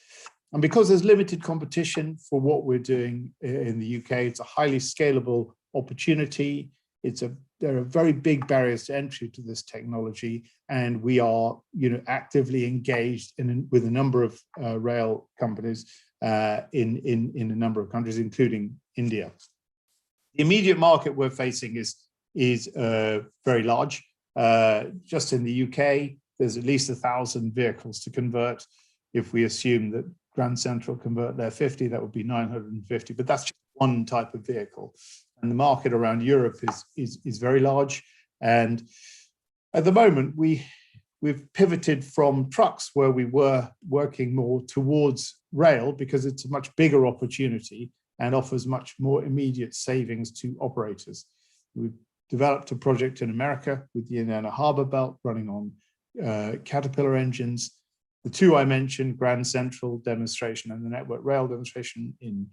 F: And because there's limited competition for what we're doing in the UK, it's a highly scalable opportunity. There are very big barriers to entry to this technology, and we are, actively engaged with a number of rail companies in a number of countries, including India. The immediate market we're facing is very large. Just in the UK, there's at least 1,000 vehicles to convert. If we assume that Grand Central convert their 50, that would be 950, but that's just one type of vehicle. And the market around Europe is very large. And at the moment, we've pivoted from trucks, where we were working more, towards rail, because it's a much bigger opportunity and offers much more immediate savings to operators. We've developed a project in America with the Indiana Harbor Belt running on Caterpillar engines. The two I mentioned, Grand Central demonstration and the Network Rail demonstration in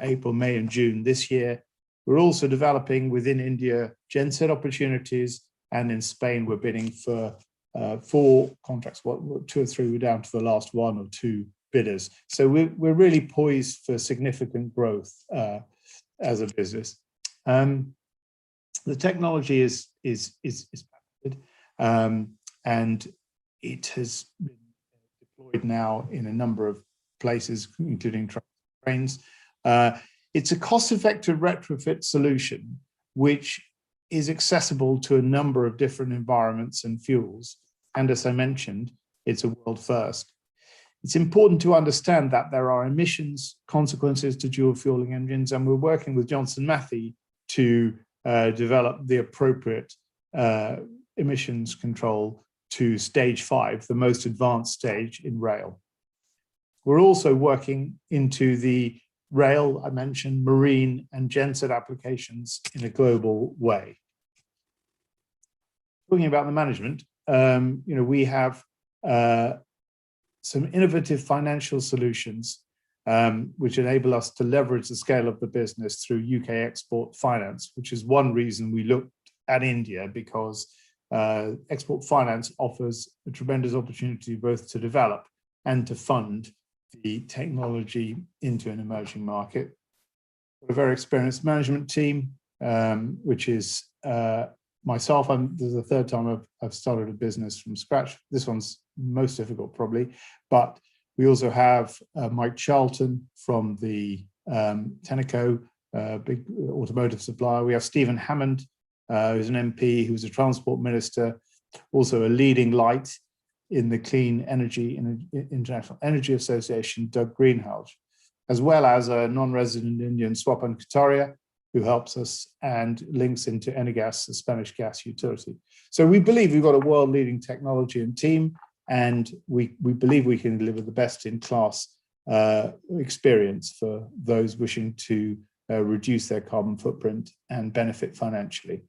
F: April, May, and June this year. We're also developing within India genset opportunities, and in Spain we're bidding for 4 contracts. 2 or 3, we're down to the last 1 or 2 bidders. So we're really poised for significant growth as a business. The technology is patented, and it has been deployed now in a number of places, including trains. It's a cost-effective retrofit solution, which is accessible to a number of different environments and fuels. And as I mentioned, it's a world first. It's important to understand that there are emissions consequences to dual fueling engines, and we're working with Johnson Matthey to develop the appropriate emissions control to stage 5, the most advanced stage in rail. We're also working into the rail, I mentioned, marine and genset applications in a global way. Talking about the management, we have some innovative financial solutions which enable us to leverage the scale of the business through UK export finance, which is one reason we looked at India, because export finance offers a tremendous opportunity both to develop and to fund the technology into an emerging market. A very experienced management team, which is myself. This is the 3rd time I've started a business from scratch. This one's most difficult probably, but we also have Mike Charlton from the Tenneco, big automotive supplier. We have Stephen Hammond, who's an MP, who's a transport minister, also a leading light in the Clean Energy International Energy Association, Doug Greenhalgh, as well as a non-resident Indian, Swapan Kataria, who helps us and links into Energas, the Spanish gas utility. So we believe we've got a world-leading technology and team, and we believe we can deliver the best-in-class experience for those wishing to reduce their carbon footprint and benefit financially.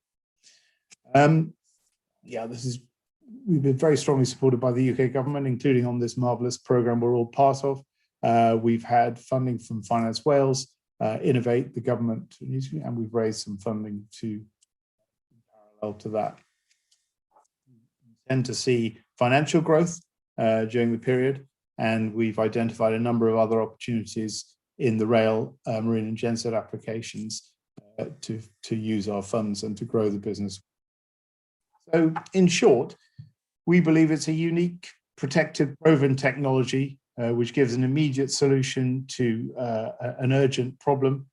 F: We've been very strongly supported by the UK government, including on this marvellous programme we're all part of. We've had funding from Finance Wales, Innovate, the government, and we've raised some funding to parallel to that. We tend to see financial growth during the period, and we've identified a number of other opportunities in the rail, marine and genset applications to use our funds and to grow the business. So in short, we believe it's a unique, protected, proven technology which gives an immediate solution to an urgent problem.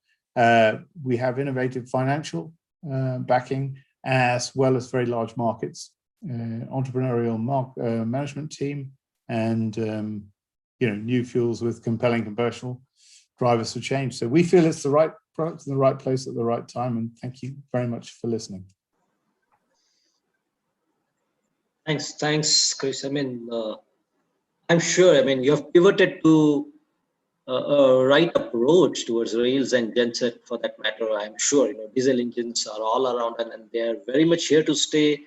F: We have innovative financial backing, as well as very large markets, entrepreneurial management team, and new fuels with compelling commercial drivers for change. So we feel it's the right product in the right place at the right time. And thank you very much for listening.
B: Thanks, Chris. I'm sure, you have pivoted to a right approach towards rails and genset for that matter. I'm sure, diesel engines are all around and they're very much here to stay.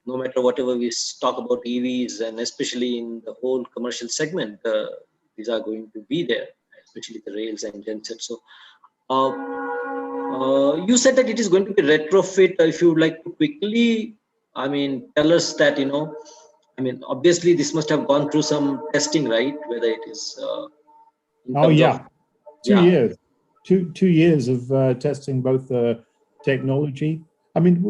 B: no matter whatever we talk about EVs, and especially in the whole commercial segment, these are going to be there, especially the rails and gensets. So you said that it is going to be retrofit. If you would like to quickly, I mean, tell us that, I mean, obviously this must have gone through some testing, right? Whether it is in
F: Oh
B: terms
F: yeah,
B: of,
F: 2 years, 2 years of testing both the technology. I mean,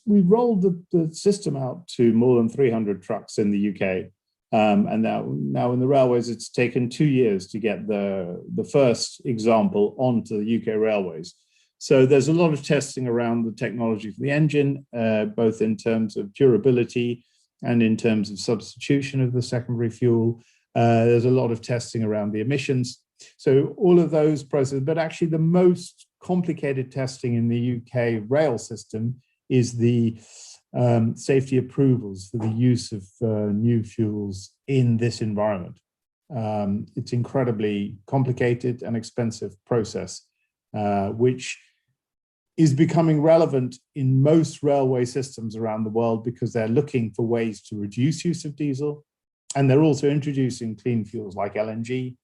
F: we rolled the system out to more than 300 trucks in the UK, and now in the railways, it's taken 2 years to get the first example onto the UK railways. So there's a lot of testing around the technology for the engine, both in terms of durability and in terms of substitution of the secondary fuel. There's a lot of testing around the emissions. So all of those processes, but actually the most complicated testing in the UK rail system is the safety approvals for the use of new fuels in this environment. It's incredibly complicated and expensive process, which is becoming relevant in most railway systems around the world because they're looking for ways to reduce use of diesel. And they're also introducing clean fuels like LNG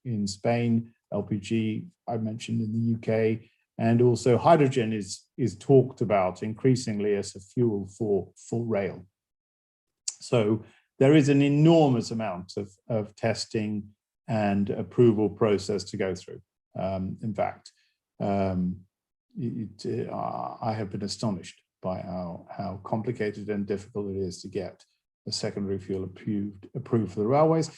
F: in Spain, LPG, I mentioned in the UK, and also hydrogen is talked about increasingly as a fuel for rail. So there is an enormous amount of testing and approval process to go through. In fact, I have been astonished by how complicated and difficult it is to get a secondary fuel approved for the railways.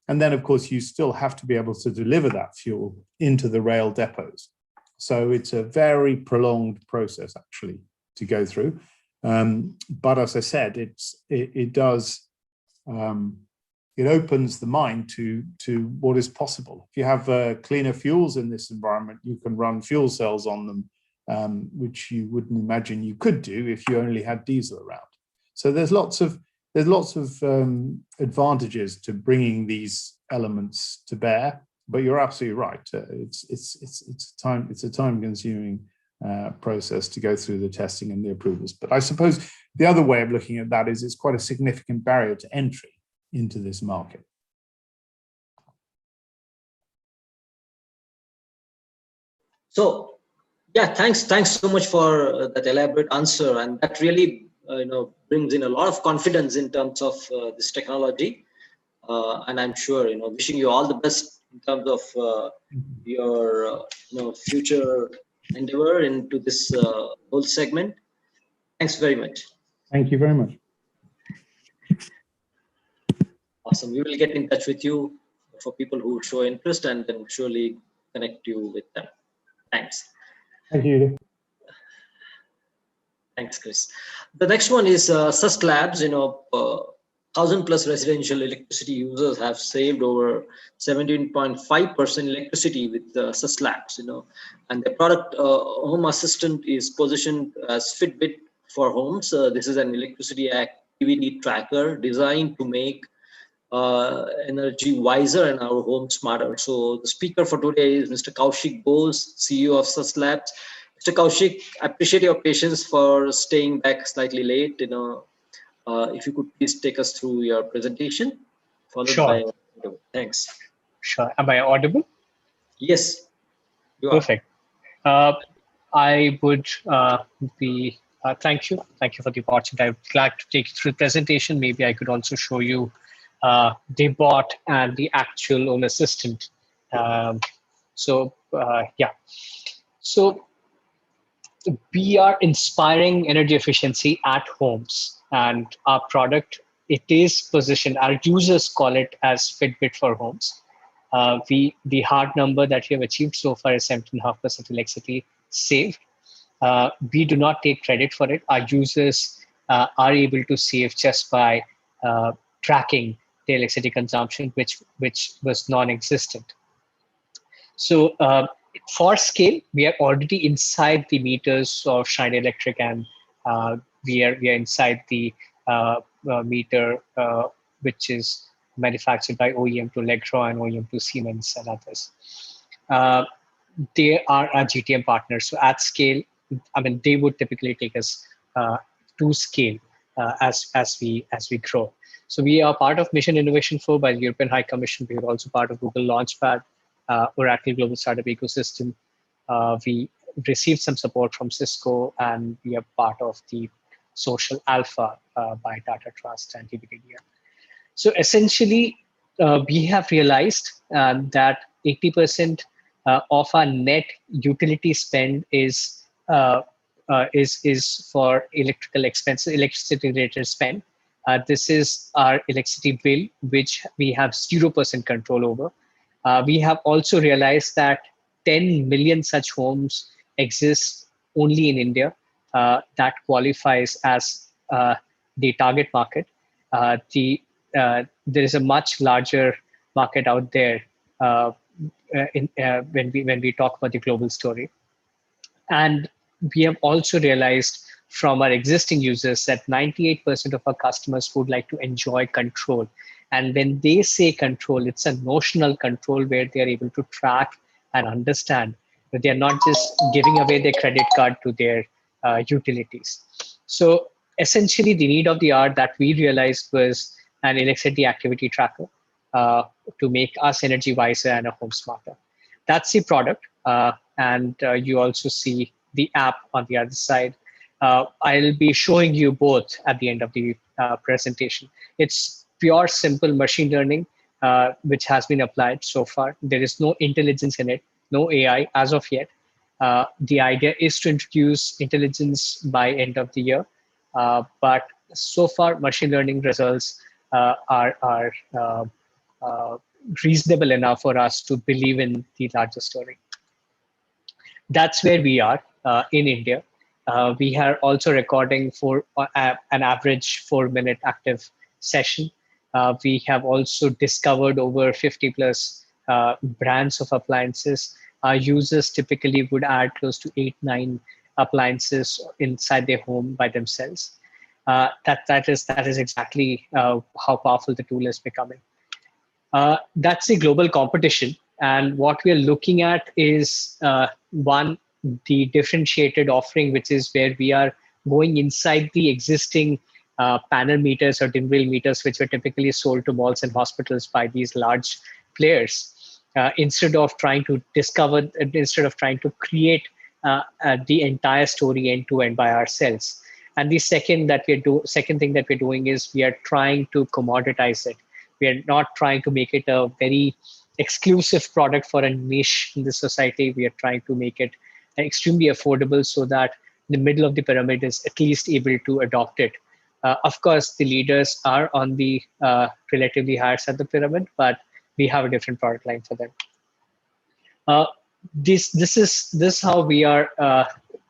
F: And then, of course, you still have to be able to deliver that fuel into the rail depots. So it's a very prolonged process, actually, to go through. But as I said, it opens the mind to what is possible. If you have cleaner fuels in this environment, you can run fuel cells on them, which you wouldn't imagine you could do if you only had diesel around. So there's lots of advantages to bringing these elements to bear. But you're absolutely right. It's a time-consuming process to go through the testing and the approvals. But I suppose the other way of looking at that is it's quite a significant barrier to entry into this market.
B: So, yeah, thanks so much for that elaborate answer, and that really brings in a lot of confidence in terms of this technology. And I'm sure wishing you all the best in terms of your future endeavor into this whole segment. Thanks very much.
F: Thank you very much.
B: Awesome. We will get in touch with you for people who show interest, and then surely connect you with them. Thanks.
F: Thank you.
B: Thanks, Chris. The next one is SUS Labs. 1,000+ residential electricity users have saved over 17.5% electricity with SUS Labs. And the product Home Assistant is positioned as Fitbit for homes. This is an electricity activity tracker designed to make energy wiser and our home smarter. So the speaker for today is Mr. Kaushik Bose, CEO of SUS Labs. Mr. Kaushik, I appreciate your patience for staying back slightly late. If you could please take us through your presentation, followed by. Thanks.
G: Sure. Am I audible?
B: Yes, you are.
G: Perfect. I would be. Thank you for the opportunity. I would like to take you through the presentation. Maybe I could also show you the bot and the actual Home Assistant. Yeah. So we are inspiring energy efficiency at homes, and our product, it is positioned, our users call it as Fitbit for homes. The hard number that we have achieved so far is 17.5% electricity saved. We do not take credit for it. Our users are able to save just by tracking the electricity consumption, which was non-existent. So for scale, we are already inside the meters of Schneider Electric, and we are inside the meter which is manufactured by OEM to Legro and OEM to Siemens and others. They are our GTM partners. So at scale, I mean, they would typically take us to scale as we grow. So we are part of Mission Innovation 4 by the European High Commission. We are also part of Google Launchpad, Oracle Global Startup Ecosystem. We received some support from Cisco, and we are part of the Social Alpha by Tata Trust and TBTDL. So essentially, we have realized that 80% of our net utility spend is for electrical expenses, electricity-related spend. This is our electricity bill, which we have 0% control over. We have also realized that 10 million such homes exist only in India. That qualifies as the target market. There is a much larger market out there when we talk about the global story. And we have also realized from our existing users that 98% of our customers would like to enjoy control. And when they say control, it's a notional control where they are able to track and understand that they are not just giving away their credit card to their utilities. So essentially, the need of the hour that we realized was an electricity activity tracker to make us energy wiser and a home smarter. That's the product. And you also see the app on the other side. I'll be showing you both at the end of the presentation. It's pure, simple machine learning, which has been applied so far. There is no intelligence in it, no AI as of yet. The idea is to introduce intelligence by end of the year. But so far, machine learning results are reasonable enough for us to believe in the larger story. That's where we are in India. We are also recording for an average 4-minute active session. We have also discovered over 50 plus brands of appliances. Our users typically would add close to 8-9 appliances inside their home by themselves. That is exactly how powerful the tool is becoming. That's the global competition. And what we are looking at is one, the differentiated offering, which is where we are going inside the existing panel meters or dim wheel meters, which were typically sold to malls and hospitals by these large players. Instead of trying to create the entire story end to end by ourselves. And the second thing that we're doing is we are trying to commoditize it. We are not trying to make it a very exclusive product for a niche in the society. We are trying to make it extremely affordable so that the middle of the pyramid is at least able to adopt it. Of course, the leaders are on the relatively higher side of the pyramid, but we have a different product line for them. This is how we are.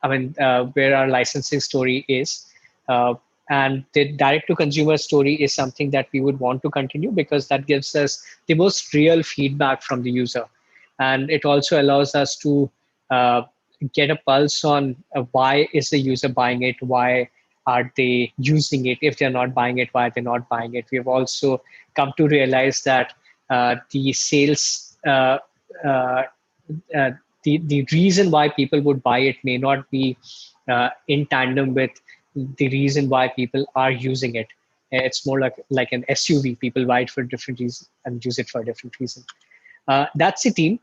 G: Where our licensing story is. And the direct-to-consumer story is something that we would want to continue because that gives us the most real feedback from the user. And it also allows us to get a pulse on why is the user buying it, why are they using it, if they're not buying it, why they're not buying it. We've also come to realize that the sales, the reason why people would buy it may not be in tandem with the reason why people are using it. It's more like an SUV. People buy it for a different reason and use it for a different reason. That's the team.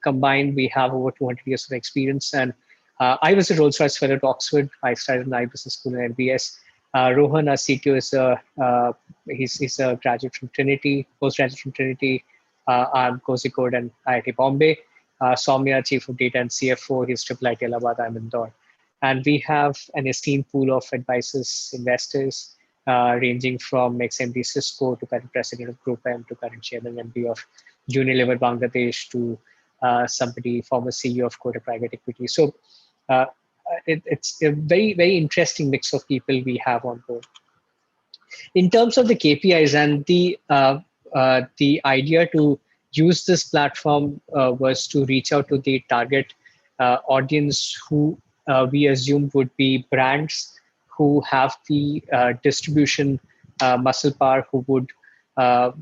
G: Combined, we have over 200 years of experience. And I was a Rolls-Royce fellow at Oxford. I started in business school in MBS. Rohan, our CTO, he's a graduate from Trinity, postgraduate from Trinity. I'm Kozhikode and IIT Bombay. Soumya, Chief of Data and CFO, he's IIIT Allahabad, I'm Indore. And we have an esteemed pool of advisors, investors, ranging from ex-MD Cisco to current president of Group M to current chairman MD of Unilever Bangladesh to somebody, former CEO of Kotak Private Equity. So it's a very, very interesting mix of people we have on board. In terms of the KPIs and the idea to use this platform was to reach out to the target audience who we assumed would be brands who have the distribution muscle power, who would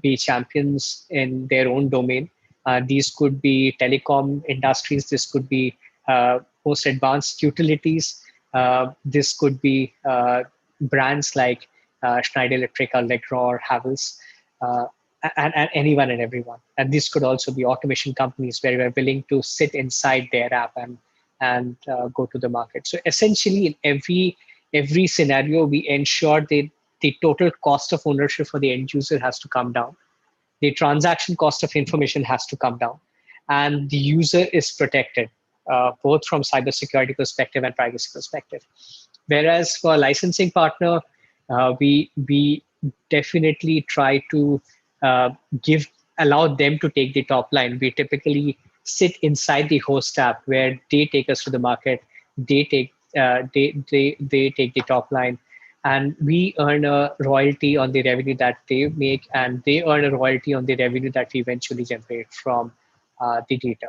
G: be champions in their own domain. These could be telecom industries. This could be most advanced utilities. This could be brands like Schneider Electric, Allegro, Havells, and anyone and everyone. And this could also be automation companies where we're willing to sit inside their app and go to the market. So essentially, in every scenario, we ensure that the total cost of ownership for the end user has to come down. The transaction cost of information has to come down, and the user is protected, both from cybersecurity perspective and privacy perspective. Whereas for a licensing partner, we definitely try to uh, allow them to take the top line. We typically sit inside the host app where they take us to the market. They take they take the top line, and we earn a royalty on the revenue that they make, and they earn a royalty on the revenue that we eventually generate from the data.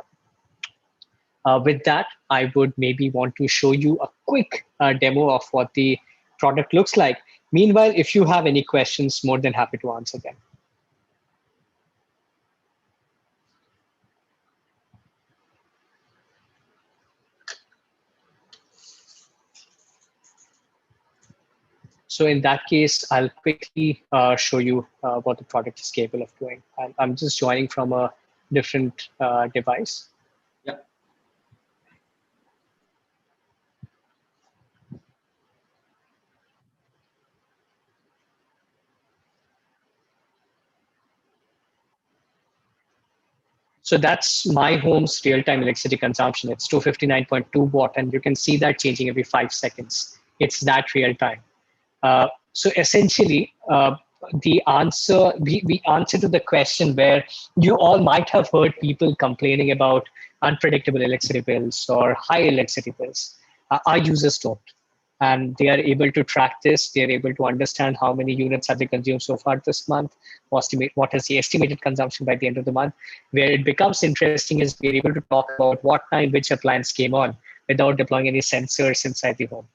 G: With that, I would maybe want to show you a quick demo of what the product looks like. Meanwhile, if you have any questions, more than happy to answer them. So in that case, I'll quickly show you what the product is capable of doing. I'm just joining from a different device.
B: Yeah.
G: So that's my home's real-time electricity consumption. It's 259.2 watt, and you can see that changing every 5 seconds. It's that real time. So essentially, the answer, we answer to the question where you all might have heard people complaining about unpredictable electricity bills or high electricity bills. Our users don't. And they are able to track this. They're able to understand how many units have they consumed so far this month, what is the estimated consumption by the end of the month. Where it becomes interesting is we're able to talk about what time which appliance came on without deploying any sensors inside the home.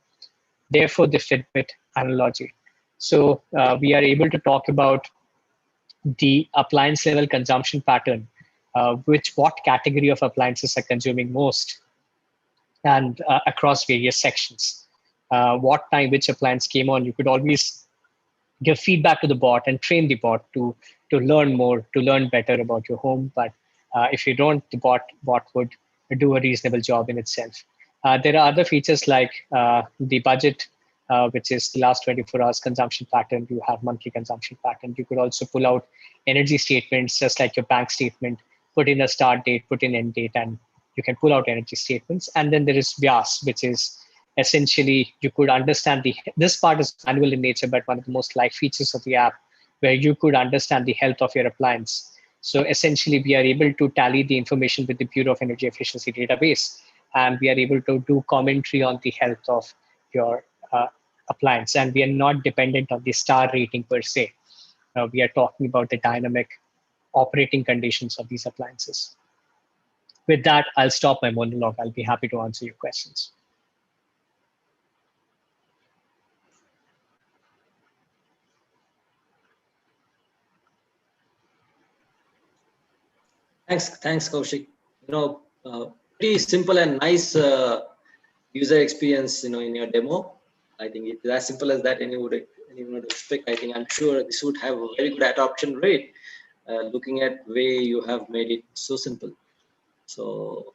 G: Therefore, the Fitbit analogy. So we are able to talk about the appliance level consumption pattern, what category of appliances are consuming most, and across various sections. What time which appliance came on. You could always give feedback to the bot and train the bot to learn more, to learn better about your home. But if you don't, the bot would do a reasonable job in itself. There are other features like the budget, which is the last 24 hours consumption pattern. You have monthly consumption pattern. You could also pull out energy statements, just like your bank statement, put in a start date, put in end date, and you can pull out energy statements. And then there is Vyas, which is essentially you could understand this part is manual in nature, but one of the most liked features of the app, where you could understand the health of your appliance. So essentially, we are able to tally the information with the Bureau of Energy Efficiency database, and we are able to do commentary on the health of your appliance. And we are not dependent on the star rating per se. We are talking about the dynamic operating conditions of these appliances. With that, I'll stop my monologue. I'll be happy to answer your questions.
B: Thanks, Kaushik. Pretty simple and nice user experience, in your demo. I think it's as simple as that anyone would expect. I think I'm sure this would have a very good adoption rate, looking at way you have made it so simple. So,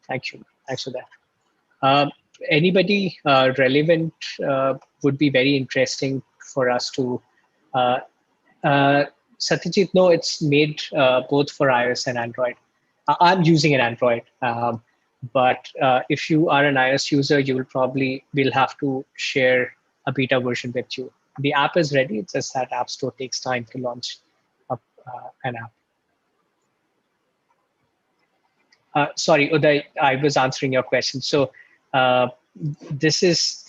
G: thank you. Thanks for that. Anybody relevant would be very interesting for us to. Satyajit, no, it's made both for iOS and Android. I'm using an Android, but if you are an iOS user, we'll have to share a beta version with you. The app is ready. It's just that App Store takes time to launch an app. Sorry, Uday, I was answering your question. So this is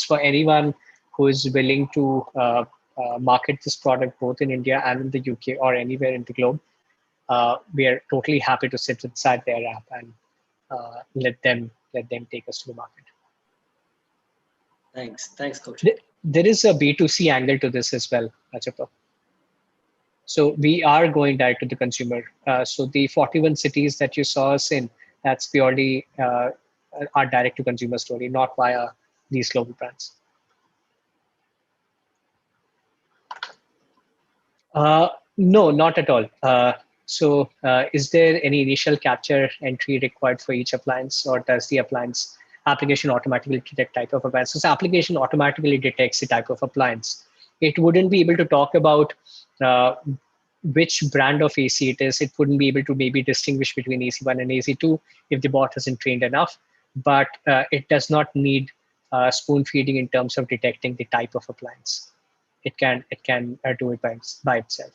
G: for anyone who is willing to market this product both in India and in the UK or anywhere in the globe. We are totally happy to sit inside their app and let them take us to the market.
B: Thanks, Coach.
G: There is a B2C angle to this as well, Rajappa. So we are going direct to the consumer. So the 41 cities that you saw us in, that's purely our direct-to-consumer story, not via these global brands. No, not at all. Is there any initial capture entry required for each appliance, or does the appliance application automatically detect type of appliance? So application automatically detects the type of appliance. It wouldn't be able to talk about which brand of AC it is. It wouldn't be able to maybe distinguish between AC1 and AC2 if the bot isn't trained enough. But it does not need spoon feeding in terms of detecting the type of appliance. It can do it by itself.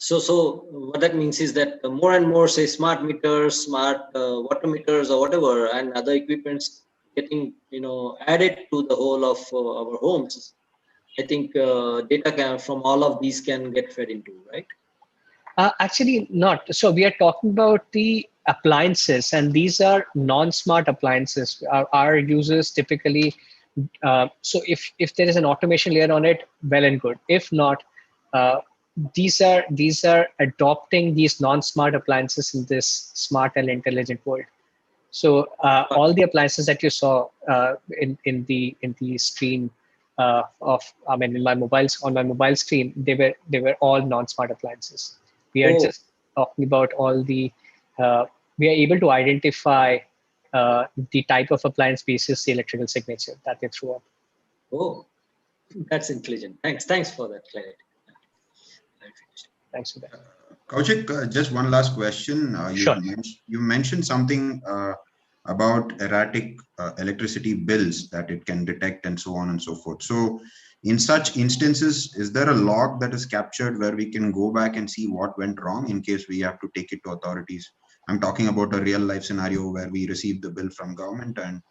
B: So what that means is that more and more, say, smart meters, smart water meters, or whatever, and other equipments getting added to the whole of our homes. I think data from all of these can get fed into, right?
G: Actually, not. So we are talking about the appliances, and these are non-smart appliances. Our users typically. So if there is an automation layer on it, well and good. If not, these are adopting these non-smart appliances in this smart and intelligent world. So all the appliances that you saw in the screen in my mobile screen, they were all non-smart appliances. We are just talking about all the. We are able to identify the type of appliance basis the electrical signature that they threw up.
B: Oh, that's intelligent. Thanks for that clarity.
G: Thanks for that.
H: Kaushik, just one last question.
G: Sure.
H: You mentioned something about erratic electricity bills that it can detect and so on and so forth. So in such instances, is there a log that is captured where we can go back and see what went wrong in case we have to take it to authorities? I'm talking about a real life scenario where we received the bill from government and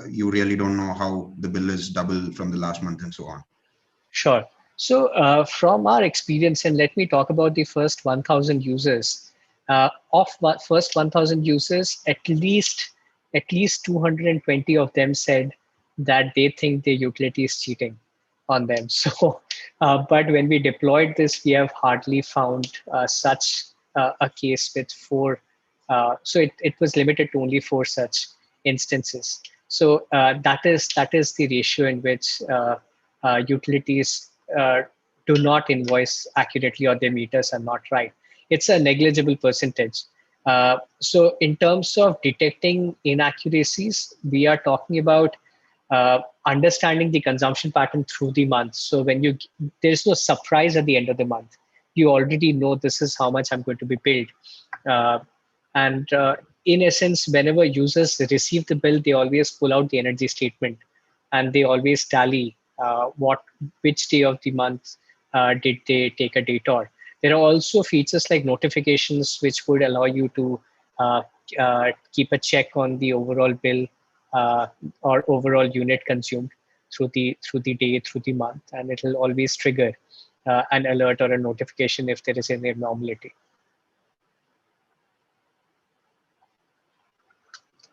H: you really don't know how the bill is double from the last month and so on.
G: Sure. So from our experience, and let me talk about the first 1,000 users. Of first 1,000 users, at least 220 of them said that they think their utility is cheating on them. So, but when we deployed this, we have hardly found such a case with 4. So it was limited to only 4 such instances. So that is the ratio in which utilities do not invoice accurately, or their meters are not right. It's a negligible percentage. So in terms of detecting inaccuracies, we are talking about understanding the consumption pattern through the month. So when there's no surprise at the end of the month, you already know this is how much I'm going to be billed. In essence, whenever users receive the bill, they always pull out the energy statement, and they always tally which day of the month did they take a detour. There are also features like notifications, which would allow you to keep a check on the overall bill or overall unit consumed through the day, through the month, and it will always trigger an alert or a notification if there is an abnormality.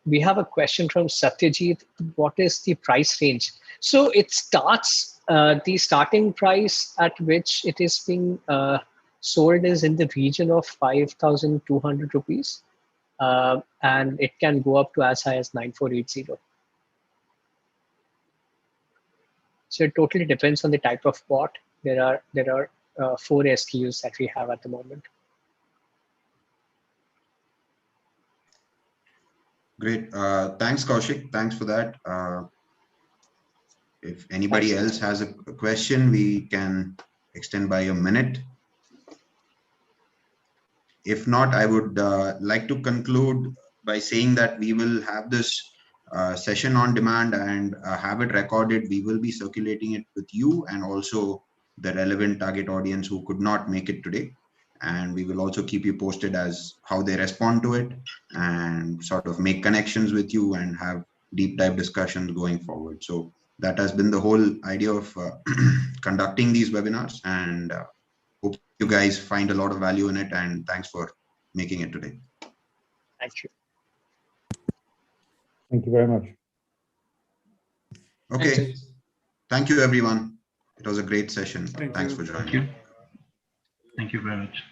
G: We have a question from Satyajit. What is the price range? So it starts, the starting price at which it is being sold is in the region of 5,200 rupees. And it can go up to as high as 9,480. So it totally depends on the type of bot. There are 4 SKUs that we have at the moment.
H: Great. Thanks, Kaushik. Thanks for that. If anybody else has a question, we can extend by a minute. If not, I would like to conclude by saying that we will have this session on demand and have it recorded. We will be circulating it with you and also the relevant target audience who could not make it today. And we will also keep you posted as how they respond to it and sort of make connections with you and have deep dive discussions going forward. So that has been the whole idea of conducting these webinars, and hope you guys find a lot of value in it, and thanks for making it today.
G: Thank you.
F: Thank you very much.
H: Okay. Thank you, everyone. It was a great session. Thanks for joining.
E: Thank you. Thank you very much.